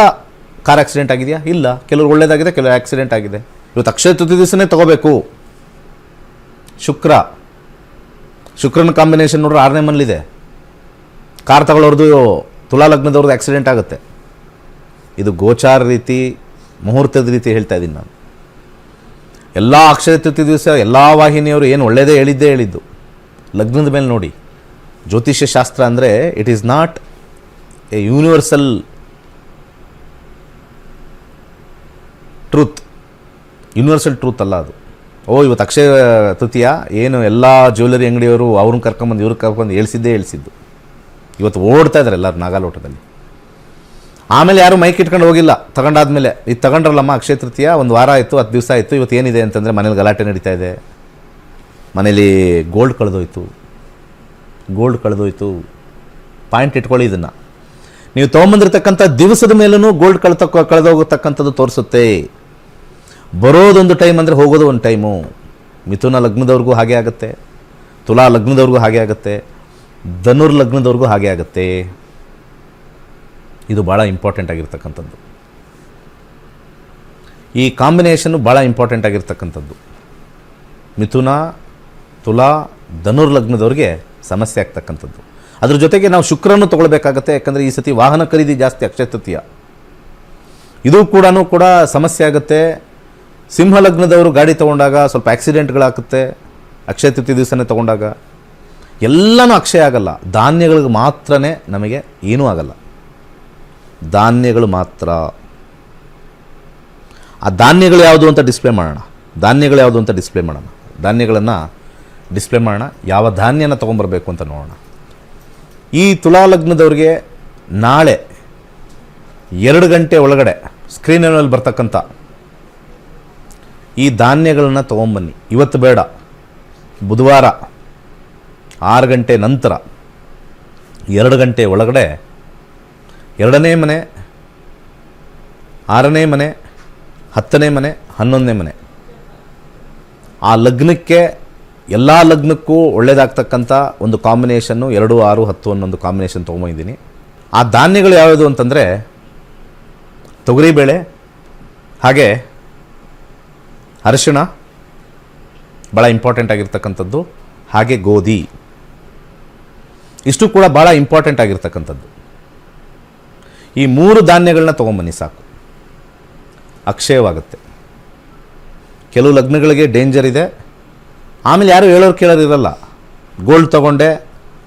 ಕಾರ್ ಆಕ್ಸಿಡೆಂಟ್ ಆಗಿದೆಯಾ? ಇಲ್ಲ. ಕೆಲವ್ರಿಗೆ ಒಳ್ಳೇದಾಗಿದೆ, ಕೆಲವರು ಆಕ್ಸಿಡೆಂಟ್ ಆಗಿದೆ. ಇವತ್ತು ಅಕ್ಷಯ ತೃತೀಯ ದಿವಸನೇ ತೊಗೋಬೇಕು. ಶುಕ್ರನ ಕಾಂಬಿನೇಷನ್ ನೋಡ್ರೆ 6ನೇ ಮನೇಲಿದೆ. ಕಾರ್ ತಗೊಳ್ಳೋರ್ದು ತುಲಾ ಲಗ್ನದವ್ರದ್ದು ಆಕ್ಸಿಡೆಂಟ್ ಆಗುತ್ತೆ. ಇದು ಗೋಚಾರ ರೀತಿ, ಮುಹೂರ್ತದ ರೀತಿ ಹೇಳ್ತಾ ಇದ್ದೀನಿ ನಾನು. ಎಲ್ಲ ಅಕ್ಷಯ ತೃತೀಯ ದಿವಸ ಎಲ್ಲ ವಾಹಿನಿಯವರು ಏನು ಒಳ್ಳೆಯದೇ ಹೇಳಿದ್ದು. ಲಗ್ನದ ಮೇಲೆ ನೋಡಿ. ಜ್ಯೋತಿಷ್ಯ ಶಾಸ್ತ್ರ ಅಂದರೆ it is not A universal truth. Universal truth ಅಲ್ಲ ಅದು. ಇವತ್ತು ಅಕ್ಷಯ ತೃತೀಯ ಏನು ಎಲ್ಲ ಜ್ಯುವೆಲರಿ ಅಂಗಡಿಯವರು ಅವ್ರನ್ನ ಕರ್ಕೊಂಬಂದು ಇವ್ರಿಗೆ ಕರ್ಕೊಂಡು ಹೇಳ್ಸಿದ್ದು. ಇವತ್ತು ಓಡ್ತಾ ಇದ್ದಾರೆ ಎಲ್ಲರೂ ನಾಗಾಲೋಟದಲ್ಲಿ. ಆಮೇಲೆ ಯಾರು ಮೈಕ್ ಇಟ್ಕೊಂಡು ಹೋಗಿಲ್ಲ ತಗೊಂಡಾದ್ಮೇಲೆ. ಇದು ತಗೊಂಡ್ರಲ್ಲಮ್ಮ ಅಕ್ಷಯ ತೃತೀಯ, ಒಂದು ವಾರ ಆಯಿತು, 10 ದಿವಸ ಆಯಿತು, ಇವತ್ತು ಏನಿದೆ ಅಂತಂದರೆ ಮನೇಲಿ ಗಲಾಟೆ ನಡೀತಾ ಇದೆ, ಮನೇಲಿ ಗೋಲ್ಡ್ ಕಳೆದೋಯ್ತು. ಪಾಯಿಂಟ್ ಇಟ್ಕೊಳ್ಳಿ. ಇದನ್ನು ನೀವು ತೊಗೊಂಬಂದಿರ್ತಕ್ಕಂಥ ದಿವಸದ ಮೇಲೂ ಗೋಲ್ಡ್ ಕಳೆದೋಗತಕ್ಕಂಥದ್ದು ತೋರಿಸುತ್ತೆ. ಬರೋದೊಂದು ಟೈಮ್ ಅಂದರೆ ಹೋಗೋದು ಒಂದು ಟೈಮು. ಮಿಥುನ ಲಗ್ನದವ್ರಿಗೂ ಹಾಗೆ ಆಗುತ್ತೆ, ತುಲಾ ಲಗ್ನದವ್ರಿಗೂ ಹಾಗೆ ಆಗುತ್ತೆ, ಧನುರ್ ಲಗ್ನದವ್ರಿಗೂ ಹಾಗೆ ಆಗುತ್ತೆ. ಇದು ಭಾಳ ಇಂಪಾರ್ಟೆಂಟ್ ಆಗಿರ್ತಕ್ಕಂಥದ್ದು. ಈ ಕಾಂಬಿನೇಷನ್ನು ಭಾಳ ಇಂಪಾರ್ಟೆಂಟ್ ಆಗಿರ್ತಕ್ಕಂಥದ್ದು. ಮಿಥುನ, ತುಲಾ, ಧನುರ್ ಲಗ್ನದವ್ರಿಗೆ ಸಮಸ್ಯೆ ಆಗ್ತಕ್ಕಂಥದ್ದು. ಅದ್ರ ಜೊತೆಗೆ ನಾವು ಶುಕ್ರನ್ನು ತೊಗೊಳ್ಬೇಕಾಗತ್ತೆ. ಯಾಕಂದರೆ ಈ ಸತಿ ವಾಹನ ಖರೀದಿ ಜಾಸ್ತಿ ಅಕ್ಷಯ ತೃತೀಯ. ಇದು ಕೂಡ ಸಮಸ್ಯೆ ಆಗುತ್ತೆ. ಸಿಂಹ ಲಗ್ನದವರು ಗಾಡಿ ತೊಗೊಂಡಾಗ ಸ್ವಲ್ಪ ಆಕ್ಸಿಡೆಂಟ್ಗಳಾಗುತ್ತೆ. ಅಕ್ಷಯ ತೃತೀಯ ದಿವಸನೇ ತೊಗೊಂಡಾಗ ಎಲ್ಲನೂ ಅಕ್ಷಯ ಆಗಲ್ಲ. ಧಾನ್ಯಗಳಿಗೆ ಮಾತ್ರ ನಮಗೆ ಏನೂ ಆಗಲ್ಲ. ಧಾನ್ಯಗಳು ಮಾತ್ರ. ಆ ಧಾನ್ಯಗಳು ಯಾವುದು ಅಂತ ಡಿಸ್ಪ್ಲೇ ಮಾಡೋಣ. ಧಾನ್ಯಗಳನ್ನು ಡಿಸ್ಪ್ಲೇ ಮಾಡೋಣ. ಯಾವ ಧಾನ್ಯನ ತೊಗೊಂಬರ್ಬೇಕು ಅಂತ ನೋಡೋಣ. ಈ ತುಲಾ ಲಗ್ನದವ್ರಿಗೆ ನಾಳೆ 2 ಗಂಟೆ ಒಳಗಡೆ ಸ್ಕ್ರೀನಲ್ಲಿ ಬರ್ತಕ್ಕಂಥ ಈ ಧಾನ್ಯಗಳನ್ನು ತೊಗೊಂಬನ್ನಿ. ಇವತ್ತು ಬೇಡ, ಬುಧವಾರ 6 ಗಂಟೆ ನಂತರ 2 ಗಂಟೆ ಒಳಗಡೆ 2ನೇ ಮನೆ, 6ನೇ ಮನೆ, 10ನೇ ಮನೆ, 11ನೇ ಮನೆ, ಆ ಲಗ್ನಕ್ಕೆ ಎಲ್ಲ ಲಗ್ನಕ್ಕೂ ಒಳ್ಳೆಯದಾಗ್ತಕ್ಕಂಥ ಒಂದು ಕಾಂಬಿನೇಷನ್ನು 2, 6, 10 ಅನ್ನೊಂದು ಕಾಂಬಿನೇಷನ್ ತೊಗೊಂಬಂದಿದ್ದೀನಿ. ಆ ಧಾನ್ಯಗಳು ಯಾವುದು ಅಂತಂದರೆ ತೊಗರಿಬೇಳೆ, ಹಾಗೆ ಅರಿಶಿಣ ಭಾಳ ಇಂಪಾರ್ಟೆಂಟ್ ಆಗಿರ್ತಕ್ಕಂಥದ್ದು, ಹಾಗೆ ಗೋಧಿ. ಇಷ್ಟು ಕೂಡ ಭಾಳ ಇಂಪಾರ್ಟೆಂಟ್ ಆಗಿರ್ತಕ್ಕಂಥದ್ದು. ಈ 3 ಧಾನ್ಯಗಳನ್ನ ತೊಗೊಂಬನ್ನಿ ಸಾಕು, ಅಕ್ಷಯವಾಗುತ್ತೆ. ಕೆಲವು ಲಗ್ನಗಳಿಗೆ ಡೇಂಜರ್ ಇದೆ. ಆಮೇಲೆ ಯಾರು ಹೇಳೋರು ಕೇಳೋರು ಇರಲ್ಲ. ಗೋಲ್ಡ್ ತೊಗೊಂಡೆ,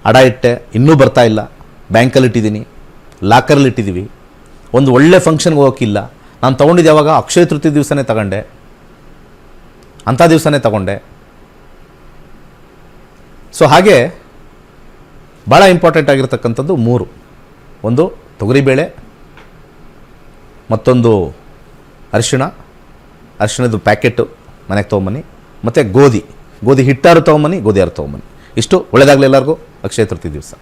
ಅಡ ಇಟ್ಟೆ, ಇನ್ನೂ ಬರ್ತಾ ಇಲ್ಲ, ಬ್ಯಾಂಕಲ್ಲಿ ಇಟ್ಟಿದ್ದೀನಿ, ಲಾಕರಲ್ಲಿ ಇಟ್ಟಿದ್ದೀವಿ, ಒಂದು ಒಳ್ಳೆ ಫಂಕ್ಷನ್ಗೆ ಹೋಗೋಕ್ಕಿಲ್ಲ. ನಾನು ತೊಗೊಂಡಿದ್ದು ಯಾವಾಗ? ಅಕ್ಷಯ ತೃತೀಯ ದಿವಸನೇ ತಗೊಂಡೆ, ಅಂಥ ದಿವಸನೇ ತಗೊಂಡೆ. ಸೊ ಹಾಗೆ ಭಾಳ ಇಂಪಾರ್ಟೆಂಟ್ ಆಗಿರ್ತಕ್ಕಂಥದ್ದು 3. ಒಂದು ತೊಗರಿಬೇಳೆ, ಮತ್ತೊಂದು ಅರಿಶಿಣದ ಪ್ಯಾಕೆಟು ಮನೆಗೆ ತೊಗೊಂಬನ್ನಿ, ಮತ್ತು ಗೋಧಿ ಹಿಟ್ಟಾರು ತೊಗೊಂಬನ್ನಿ, ಗೋಧಿ ಹಾರು ತೊಗೊಂಬನ್ನಿ. ಇಷ್ಟು ಒಳ್ಳೆಯದಾಗಲಿ ಎಲ್ಲರಿಗೂ ಅಕ್ಷಯ ತೃತೀಯ ದಿವಸ.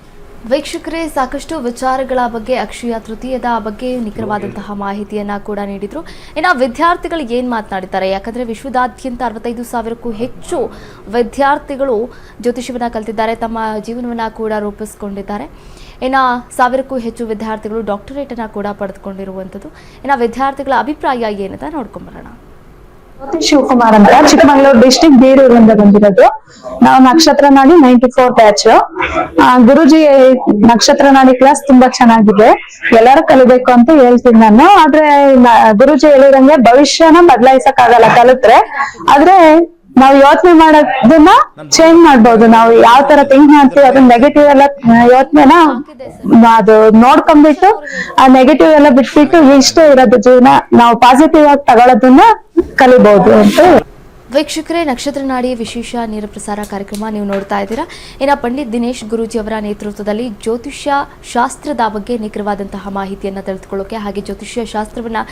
ವೀಕ್ಷಕರೇ, ಸಾಕಷ್ಟು ವಿಚಾರಗಳ ಬಗ್ಗೆ ಅಕ್ಷಯ ತೃತೀಯದ ಬಗ್ಗೆ ನಿಖರವಾದಂತಹ ಮಾಹಿತಿಯನ್ನ ಕೂಡ ನೀಡಿದ್ರು. ಇನ್ನು ವಿದ್ಯಾರ್ಥಿಗಳು ಏನ್ ಮಾತನಾಡಿದ್ದಾರೆ, ಯಾಕಂದ್ರೆ ವಿಶ್ವದಾದ್ಯಂತ 65,000ಕ್ಕೂ ಹೆಚ್ಚು ವಿದ್ಯಾರ್ಥಿಗಳು ಜ್ಯೋತಿಷ್ಯವನ್ನ ಕಲಿತಿದ್ದಾರೆ, ತಮ್ಮ ಜೀವನವನ್ನ ಕೂಡ ರೂಪಿಸಿಕೊಂಡಿದ್ದಾರೆ. ಇನ್ನು 1000ಕ್ಕೂ ಹೆಚ್ಚು ವಿದ್ಯಾರ್ಥಿಗಳು ಡಾಕ್ಟರೇಟ್ ಅನ್ನ ಕೂಡ ಪಡೆದುಕೊಂಡಿರುವಂಥದ್ದು. ಇನ್ನು ವಿದ್ಯಾರ್ಥಿಗಳ ಅಭಿಪ್ರಾಯ ಏನಂತ ನೋಡ್ಕೊಂಡ್ಬರೋಣ. ಶಿವಕುಮಾರ್ ಅಂತ, ಚಿಕ್ಕಮಗಳೂರು ಡಿಸ್ಟ್ರಿಕ್ಟ್ ಬೀರೂರಿಂದ ಬಂದಿರೋದು. ನಾವು ನಕ್ಷತ್ರ ನಾಡಿ 94 ಬ್ಯಾಚ್. ಗುರುಜಿ ನಕ್ಷತ್ರ ನಾಡಿ ಕ್ಲಾಸ್ ತುಂಬಾ ಚೆನ್ನಾಗಿದೆ, ಎಲ್ಲರೂ ಕಲಿಬೇಕು ಅಂತ ಹೇಳ್ತೀನಿ ನಾನು. ಆದ್ರೆ ಗುರುಜಿ ಹೇಳಿದಂಗೆ ಭವಿಷ್ಯನ ಬದಲಾಯಿಸಕ್ ಆಗಲ್ಲ ಕಲಿತ್ರೆ. ಆದ್ರೆ ನಾವು ಯೋಚನೆ ಮಾಡೋದನ್ನ ಚೇಂಜ್ ಮಾಡ್ಬೋದು. ನಾವು ಯಾವ ತರ ಥಿಂಕ್ ಮಾಡ್ತೀವಿ ಅದನ್ನ ನೆಗೆಟಿವ್ ಎಲ್ಲ ಯೋಚನೆನ ಅದು ನೋಡ್ಕೊಂಡ್ಬಿಟ್ಟು ಆ ನೆಗೆಟಿವ್ ಎಲ್ಲ ಬಿಟ್ಬಿಟ್ಟು ಇಷ್ಟೇ ಇರೋದು ಜೀವನ, ನಾವು ಪಾಸಿಟಿವ್ ಆಗಿ ತಗೊಳ್ಳೋದನ್ನ ಕಲಿಬಹುದು ಅಂತ. ವೀಕ್ಷಕರೇ, ನಕ್ಷತ್ರ ನಾಡಿ ವಿಶೇಷ ನೇರ ಪ್ರಸಾರ ಕಾರ್ಯಕ್ರಮ ನೀವು ನೋಡ್ತಾ ಇದ್ದೀರಾ. ಇನ್ನು ಪಂಡಿತ್ ದಿನೇಶ್ ಗುರೂಜಿ ಅವರ ನೇತೃತ್ವದಲ್ಲಿ ಜ್ಯೋತಿಷ್ಯ ಶಾಸ್ತ್ರದ ಬಗ್ಗೆ ನಿಖರವಾದಂತಹ ಮಾಹಿತಿಯನ್ನು ತಿಳಿದುಕೊಳ್ಳೋಕೆ, ಹಾಗೆ ಜ್ಯೋತಿಷ್ಯ ಶಾಸ್ತ್ರವನ್ನು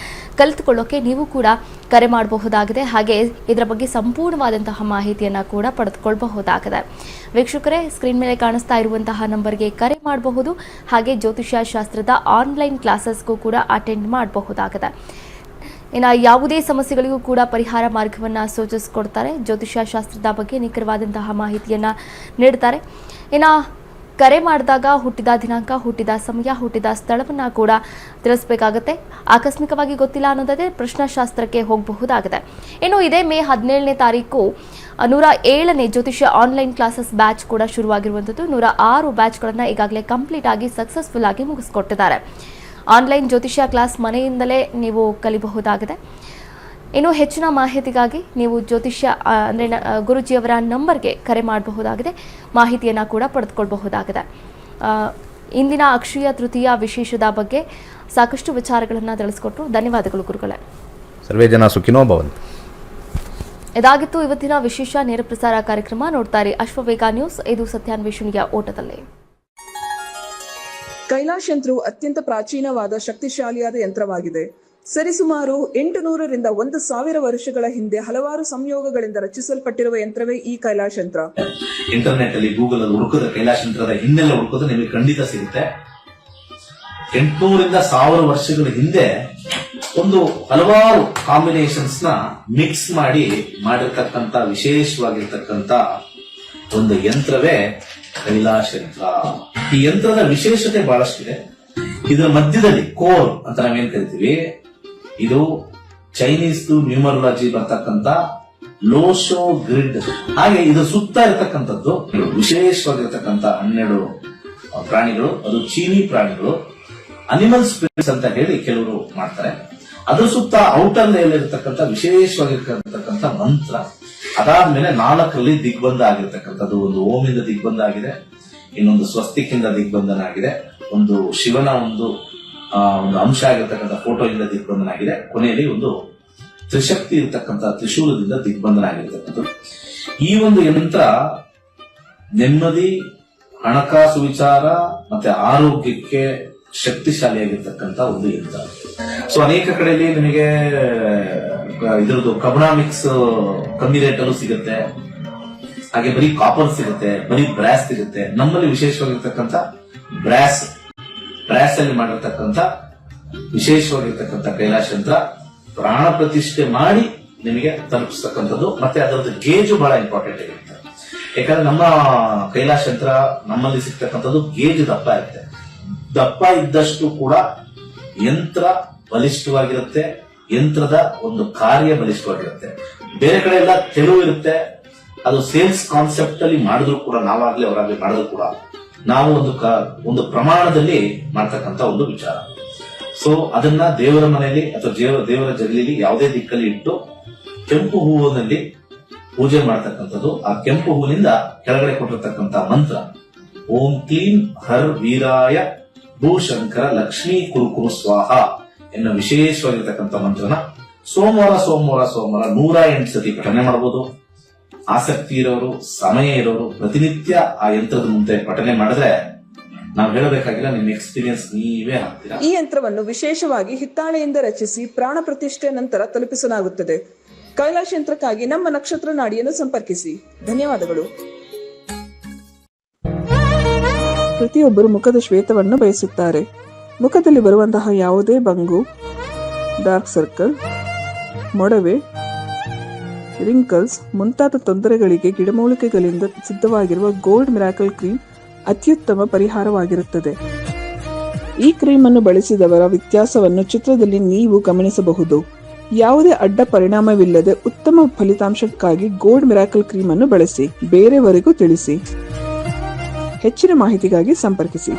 ಕಲಿತುಕೊಳ್ಳೋಕೆ ನೀವು ಕೂಡ ಕರೆ ಮಾಡಬಹುದಾಗಿದೆ. ಹಾಗೆ ಇದರ ಬಗ್ಗೆ ಸಂಪೂರ್ಣವಾದಂತಹ ಮಾಹಿತಿಯನ್ನು ಕೂಡ ಪಡೆದುಕೊಳ್ಳಬಹುದಾಗಿದೆ. ವೀಕ್ಷಕರೇ, ಸ್ಕ್ರೀನ್ ಮೇಲೆ ಕಾಣಿಸ್ತಾ ಇರುವಂತಹ ನಂಬರ್ಗೆ ಕರೆ ಮಾಡಬಹುದು. ಹಾಗೆ ಜ್ಯೋತಿಷ್ಯ ಶಾಸ್ತ್ರದ ಆನ್ಲೈನ್ ಕ್ಲಾಸಸ್ಗೂ ಕೂಡ ಅಟೆಂಡ್ ಮಾಡಬಹುದಾಗಿದೆ. ಇನ್ನು ಯಾವುದೇ ಸಮಸ್ಯೆಗಳಿಗೂ ಕೂಡ ಪರಿಹಾರ ಮಾರ್ಗವನ್ನು ಸೂಚಿಸಿಕೊಡ್ತಾರೆ. ಜ್ಯೋತಿಷ್ಯ ಶಾಸ್ತ್ರದ ಬಗ್ಗೆ ನಿಖರವಾದಂತಹ ಮಾಹಿತಿಯನ್ನು ನೀಡ್ತಾರೆ. ಇನ್ನು ಕರೆ ಮಾಡಿದಾಗ ಹುಟ್ಟಿದ ದಿನಾಂಕ, ಹುಟ್ಟಿದ ಸಮಯ, ಹುಟ್ಟಿದ ಸ್ಥಳವನ್ನು ಕೂಡ ತಿಳಿಸಬೇಕಾಗುತ್ತೆ. ಆಕಸ್ಮಿಕವಾಗಿ ಗೊತ್ತಿಲ್ಲ ಅನ್ನೋದಾದರೆ ಪ್ರಶ್ನಾಶಾಸ್ತ್ರಕ್ಕೆ ಹೋಗಬಹುದಾಗಿದೆ. ಇನ್ನು ಇದೇ ಮೇ 17ನೇ ತಾರೀಕು 107ನೇ ಜ್ಯೋತಿಷ್ಯ ಆನ್ಲೈನ್ ಕ್ಲಾಸಸ್ ಬ್ಯಾಚ್ ಕೂಡ ಶುರುವಾಗಿರುವಂಥದ್ದು. 106 ಬ್ಯಾಚ್ಗಳನ್ನು ಈಗಾಗಲೇ ಕಂಪ್ಲೀಟ್ ಆಗಿ ಸಕ್ಸಸ್ಫುಲ್ ಆಗಿ ಮುಗಿಸ್ಕೊಟ್ಟಿದ್ದಾರೆ. ಆನ್ಲೈನ್ ಜ್ಯೋತಿಷ್ಯ ಕ್ಲಾಸ್ ಮನೆಯಿಂದಲೇ ನೀವು ಕಲಿಬಹುದಾಗಿದೆ. ಇನ್ನು ಹೆಚ್ಚಿನ ಮಾಹಿತಿಗಾಗಿ ನೀವು ಜ್ಯೋತಿಷ್ಯ ಅಂದರೆ ಗುರುಜಿಯವರ ನಂಬರ್ಗೆ ಕರೆ ಮಾಡಬಹುದಾಗಿದೆ, ಮಾಹಿತಿಯನ್ನು ಕೂಡ ಪಡೆದುಕೊಳ್ಳಬಹುದಾಗಿದೆ. ಇಂದಿನ ಅಕ್ಷಯ ತೃತೀಯ ವಿಶೇಷದ ಬಗ್ಗೆ ಸಾಕಷ್ಟು ವಿಚಾರಗಳನ್ನು ತಿಳಿಸ್ಕೊಟ್ರು. ಧನ್ಯವಾದಗಳು ಗುರುಗಳೇ. ಸರ್ವೇ ಜನ ಸುಖಿನೋ ಭವಂತು. ಇದಾಗಿತ್ತು ಇವತ್ತಿನ ವಿಶೇಷ ನೇರ ಪ್ರಸಾರ ಕಾರ್ಯಕ್ರಮ. ನೋಡ್ತಾ ಇರಿ ಅಶ್ವವೇಗ ನ್ಯೂಸ್, ಇದು ಸತ್ಯಾನ್ವೇಷಣೆಯ ಓಟದಲ್ಲಿ. ಕೈಲಾಶ್ ಯಂತ್ರವು ಅತ್ಯಂತ ಪ್ರಾಚೀನವಾದ ಶಕ್ತಿಶಾಲಿಯಾದ ಯಂತ್ರವಾಗಿದೆ. ಸರಿಸುಮಾರು 800 ರಿಂದ 1000 ವರ್ಷಗಳ ಹಿಂದೆ ಹಲವಾರು ಸಂಯೋಗಗಳಿಂದ ರಚಿಸಲ್ಪಟ್ಟಿರುವ ಯಂತ್ರವೇ ಈ ಕೈಲಾಶ್ ಯಂತ್ರ. ಇಂಟರ್ನೆಟ್ ಅಲ್ಲಿ, ಗೂಗಲ್ ಅಲ್ಲಿ ಹುಡುಕದ ಕೈಲಾಶ್ ಯಂತ್ರದ ಹಿನ್ನೆಲೆ ಹುಡುಕೋದು ನಿಮಗೆ ಖಂಡಿತ ಸಿಗುತ್ತೆ. 800 ರಿಂದ 1000 ವರ್ಷಗಳ ಹಿಂದೆ ಒಂದು ಹಲವಾರು ಕಾಂಬಿನೇಷನ್ಸ್ ನ ಮಿಕ್ಸ್ ಮಾಡಿರ್ತಕ್ಕಂಥ ವಿಶೇಷವಾಗಿರ್ತಕ್ಕಂಥ ಒಂದು ಯಂತ್ರವೇ ಕೈಲಾಶ್ ಯಂತ್ರ. ಈ ಯಂತ್ರದ ವಿಶೇಷತೆ ಬಹಳಷ್ಟಿದೆ. ಇದರ ಮಧ್ಯದಲ್ಲಿ ಕೋರ್ ಅಂತ ನಾವೇನ್ ಕರಿತೀವಿ, ಇದು ಚೈನೀಸ್ ನ್ಯೂಮರಾಲಜಿ ಬರ್ತಕ್ಕಂಥ ಲೋಶೋ ಗ್ರಿಡ್. ಹಾಗೆ ಇದು ಸುತ್ತ ಇರತಕ್ಕಂಥದ್ದು ವಿಶೇಷವಾಗಿರ್ತಕ್ಕಂಥ 12 ಪ್ರಾಣಿಗಳು. ಅದು ಚೀನಿ ಪ್ರಾಣಿಗಳು, ಅನಿಮಲ್ ಸ್ಪಿರಿಟ್ಸ್ ಅಂತ ಹೇಳಿ ಕೆಲವರು ಮಾಡ್ತಾರೆ. ಅದ್ರ ಸುತ್ತ ಔಟರ್ ಲೇಯರ್ ಇರತಕ್ಕಂಥ ವಿಶೇಷವಾಗಿರ್ತಕ್ಕಂಥ ಮಂತ್ರ. ಅದಾದ್ಮೇಲೆ 4ರಲ್ಲಿ ದಿಗ್ಬಂಧ ಆಗಿರ್ತಕ್ಕಂಥದ್ದು. ಒಂದು ಓಮಿಂದ ದಿಗ್ಬಂಧ ಆಗಿದೆ, ಇನ್ನೊಂದು ಸ್ವಸ್ತಿಕಿಂದ ದಿಗ್ಬಂಧನ ಆಗಿದೆ, ಒಂದು ಶಿವನ ಒಂದು ಅಂಶ ಆಗಿರ್ತಕ್ಕಂಥ ಫೋಟೋಯಿಂದ ದಿಗ್ಬಂಧನ ಆಗಿದೆ, ಕೊನೆಯಲ್ಲಿ ಒಂದು ತ್ರಿಶಕ್ತಿ ಇರ್ತಕ್ಕಂಥ ತ್ರಿಶೂಲದಿಂದ ದಿಗ್ಬಂಧನ ಆಗಿರ್ತಕ್ಕಂಥದ್ದು. ಈ ಒಂದು ಯಂತ್ರ ನೆಮ್ಮದಿ, ಹಣಕಾಸು ವಿಚಾರ ಮತ್ತೆ ಆರೋಗ್ಯಕ್ಕೆ ಶಕ್ತಿಶಾಲಿಯಾಗಿರ್ತಕ್ಕಂಥ ಒಂದು ಯಂತ್ರ. ಸೊ ಅನೇಕ ಕಡೆಯಲ್ಲಿ ನಿಮಗೆ ಇದ್ರದ್ದು ಕಬ್ನಾಮಿಕ್ಸ್ ಕಮ್ಮಿ ರೇಟ್ ಅಲ್ಲೂ ಸಿಗುತ್ತೆ, ಹಾಗೆ ಬರೀ ಕಾಪರ್ ಸಿಗುತ್ತೆ, ಬರೀ ಬ್ರಾಸ್ ಸಿಗುತ್ತೆ. ನಮ್ಮಲ್ಲಿ ವಿಶೇಷವಾಗಿರ್ತಕ್ಕಂಥ ಬ್ರಾಸ್ ಅಲ್ಲಿ ಮಾಡಿರ್ತಕ್ಕಂಥ ವಿಶೇಷವಾಗಿರ್ತಕ್ಕಂಥ ಕೈಲಾಶ್ ಯಂತ್ರ ಪ್ರಾಣ ಪ್ರತಿಷ್ಠೆ ಮಾಡಿ ನಿಮಗೆ ತಲುಪಿಸ್ತಕ್ಕಂಥದ್ದು. ಮತ್ತೆ ಅದರದ್ದು ಗೇಜು ಬಹಳ ಇಂಪಾರ್ಟೆಂಟ್ ಆಗಿರುತ್ತೆ. ಯಾಕಂದ್ರೆ ನಮ್ಮ ಕೈಲಾಶ್ ಯಂತ್ರ ನಮ್ಮಲ್ಲಿ ಸಿಗ್ತಕ್ಕಂಥದ್ದು ಗೇಜ್ ದಪ್ಪ ಇರುತ್ತೆ. ದಪ್ಪ ಇದ್ದಷ್ಟು ಕೂಡ ಯಂತ್ರ ಬಲಿಷ್ಠವಾಗಿರುತ್ತೆ, ಯಂತ್ರದ ಒಂದು ಕಾರ್ಯ ಬಲಿಷ್ಠವಾಗಿರುತ್ತೆ. ಬೇರೆ ಕಡೆ ಎಲ್ಲ ತೆಳು ಇರುತ್ತೆ, ಅದು ಸೇಲ್ಸ್ ಕಾನ್ಸೆಪ್ಟ್ ಅಲ್ಲಿ ಮಾಡಿದ್ರು ಕೂಡ, ನಾವಾಗ್ಲಿ ಅವರಾಗ್ಲಿ ಮಾಡಿದ್ರು ಕೂಡ ನಾವು ಒಂದು ಪ್ರಮಾಣದಲ್ಲಿ ಮಾಡ್ತಕ್ಕಂಥ ಒಂದು ವಿಚಾರ. ಸೊ ಅದನ್ನ ದೇವರ ಮನೆಯಲ್ಲಿ ಅಥವಾ ದೇವರ ಜಗಲಿಲಿ ಯಾವುದೇ ದಿಕ್ಕಲ್ಲಿ ಇಟ್ಟು ಕೆಂಪು ಹೂವಿನಲ್ಲಿ ಪೂಜೆ ಮಾಡ್ತಕ್ಕಂಥದ್ದು. ಆ ಕೆಂಪು ಹೂವಿನಿಂದ ಕೆಳಗಡೆ ಕೊಟ್ಟಿರ್ತಕ್ಕಂಥ ಮಂತ್ರ ಓಂ ಕ್ಲೀಂ ಹರ್ ವೀರಾಯ ಭೂಶಂಕರ ಲಕ್ಷ್ಮೀ ಕುರುಕುರು ಸ್ವಾಹ ಎನ್ನುವ ವಿಶೇಷವಾಗಿರ್ತಕ್ಕಂಥ ಮಂತ್ರನ ಸೋಮವಾರ 108 ಸತಿ ಪಠನೆ ಮಾಡಬಹುದು. ಆಸಕ್ತಿ ಇರೋರು, ಸಮಯ ಇರೋರು ಪ್ರತಿನಿತ್ಯ ಆ ಯಂತ್ರದ ಮುಂದೆ ಪಠನೆ ಮಾಡಿದ್ರೆ ನಾವು ಹೇಳಬೇಕಾಗಿಲ್ಲ, ನಿಮ್ಮ ಎಕ್ಸ್ಪೀರಿಯನ್ಸ್ ನೀವೇ ಹಾಕ್ತೀರಾ. ಈ ಯಂತ್ರವನ್ನು ವಿಶೇಷವಾಗಿ ಹಿತ್ತಾಳೆಯಿಂದ ರಚಿಸಿ ಪ್ರಾಣ ಪ್ರತಿಷ್ಠೆ ನಂತರ ತಲುಪಿಸಲಾಗುತ್ತದೆ. ಕೈಲಾಶ್ ಯಂತ್ರಕ್ಕಾಗಿ ನಮ್ಮ ನಕ್ಷತ್ರ ನಾಡಿಯನ್ನು ಸಂಪರ್ಕಿಸಿ. ಧನ್ಯವಾದಗಳು. ಪ್ರತಿಯೊಬ್ಬರು ಮುಖದ ಶ್ವೇತವನ್ನು ಬಯಸುತ್ತಾರೆ. ಮುಖದಲ್ಲಿ ಬರುವಂತಹ ಯಾವುದೇ ಬಂಗು, ಡಾರ್ಕ್ ಸರ್ಕಲ್, ಮೊಡವೆ, ರಿಂಕಲ್ಸ್ ಮುಂತಾದ ತೊಂದರೆಗಳಿಗೆ ಗಿಡಮೂಲಿಕೆಗಳಿಂದ ಸಿದ್ಧವಾಗಿರುವ ಗೋಲ್ಡ್ ಮಿರಾಕಲ್ ಕ್ರೀಮ್ ಅತ್ಯುತ್ತಮ ಪರಿಹಾರವಾಗಿರುತ್ತದೆ. ಈ ಕ್ರೀಮ್ ಅನ್ನು ಬಳಸಿದವರ ವ್ಯತ್ಯಾಸವನ್ನು ಚಿತ್ರದಲ್ಲಿ ನೀವು ಗಮನಿಸಬಹುದು. ಯಾವುದೇ ಅಡ್ಡ ಪರಿಣಾಮವಿಲ್ಲದೆ ಉತ್ತಮ ಫಲಿತಾಂಶಕ್ಕಾಗಿ ಗೋಲ್ಡ್ ಮಿರಾಕಲ್ ಕ್ರೀಮ್ ಅನ್ನು ಬಳಸಿ ಬೇರೆಯವರಿಗೂ ತಿಳಿಸಿ. ಹೆಚ್ಚಿನ ಮಾಹಿತಿಗಾಗಿ ಸಂಪರ್ಕಿಸಿ.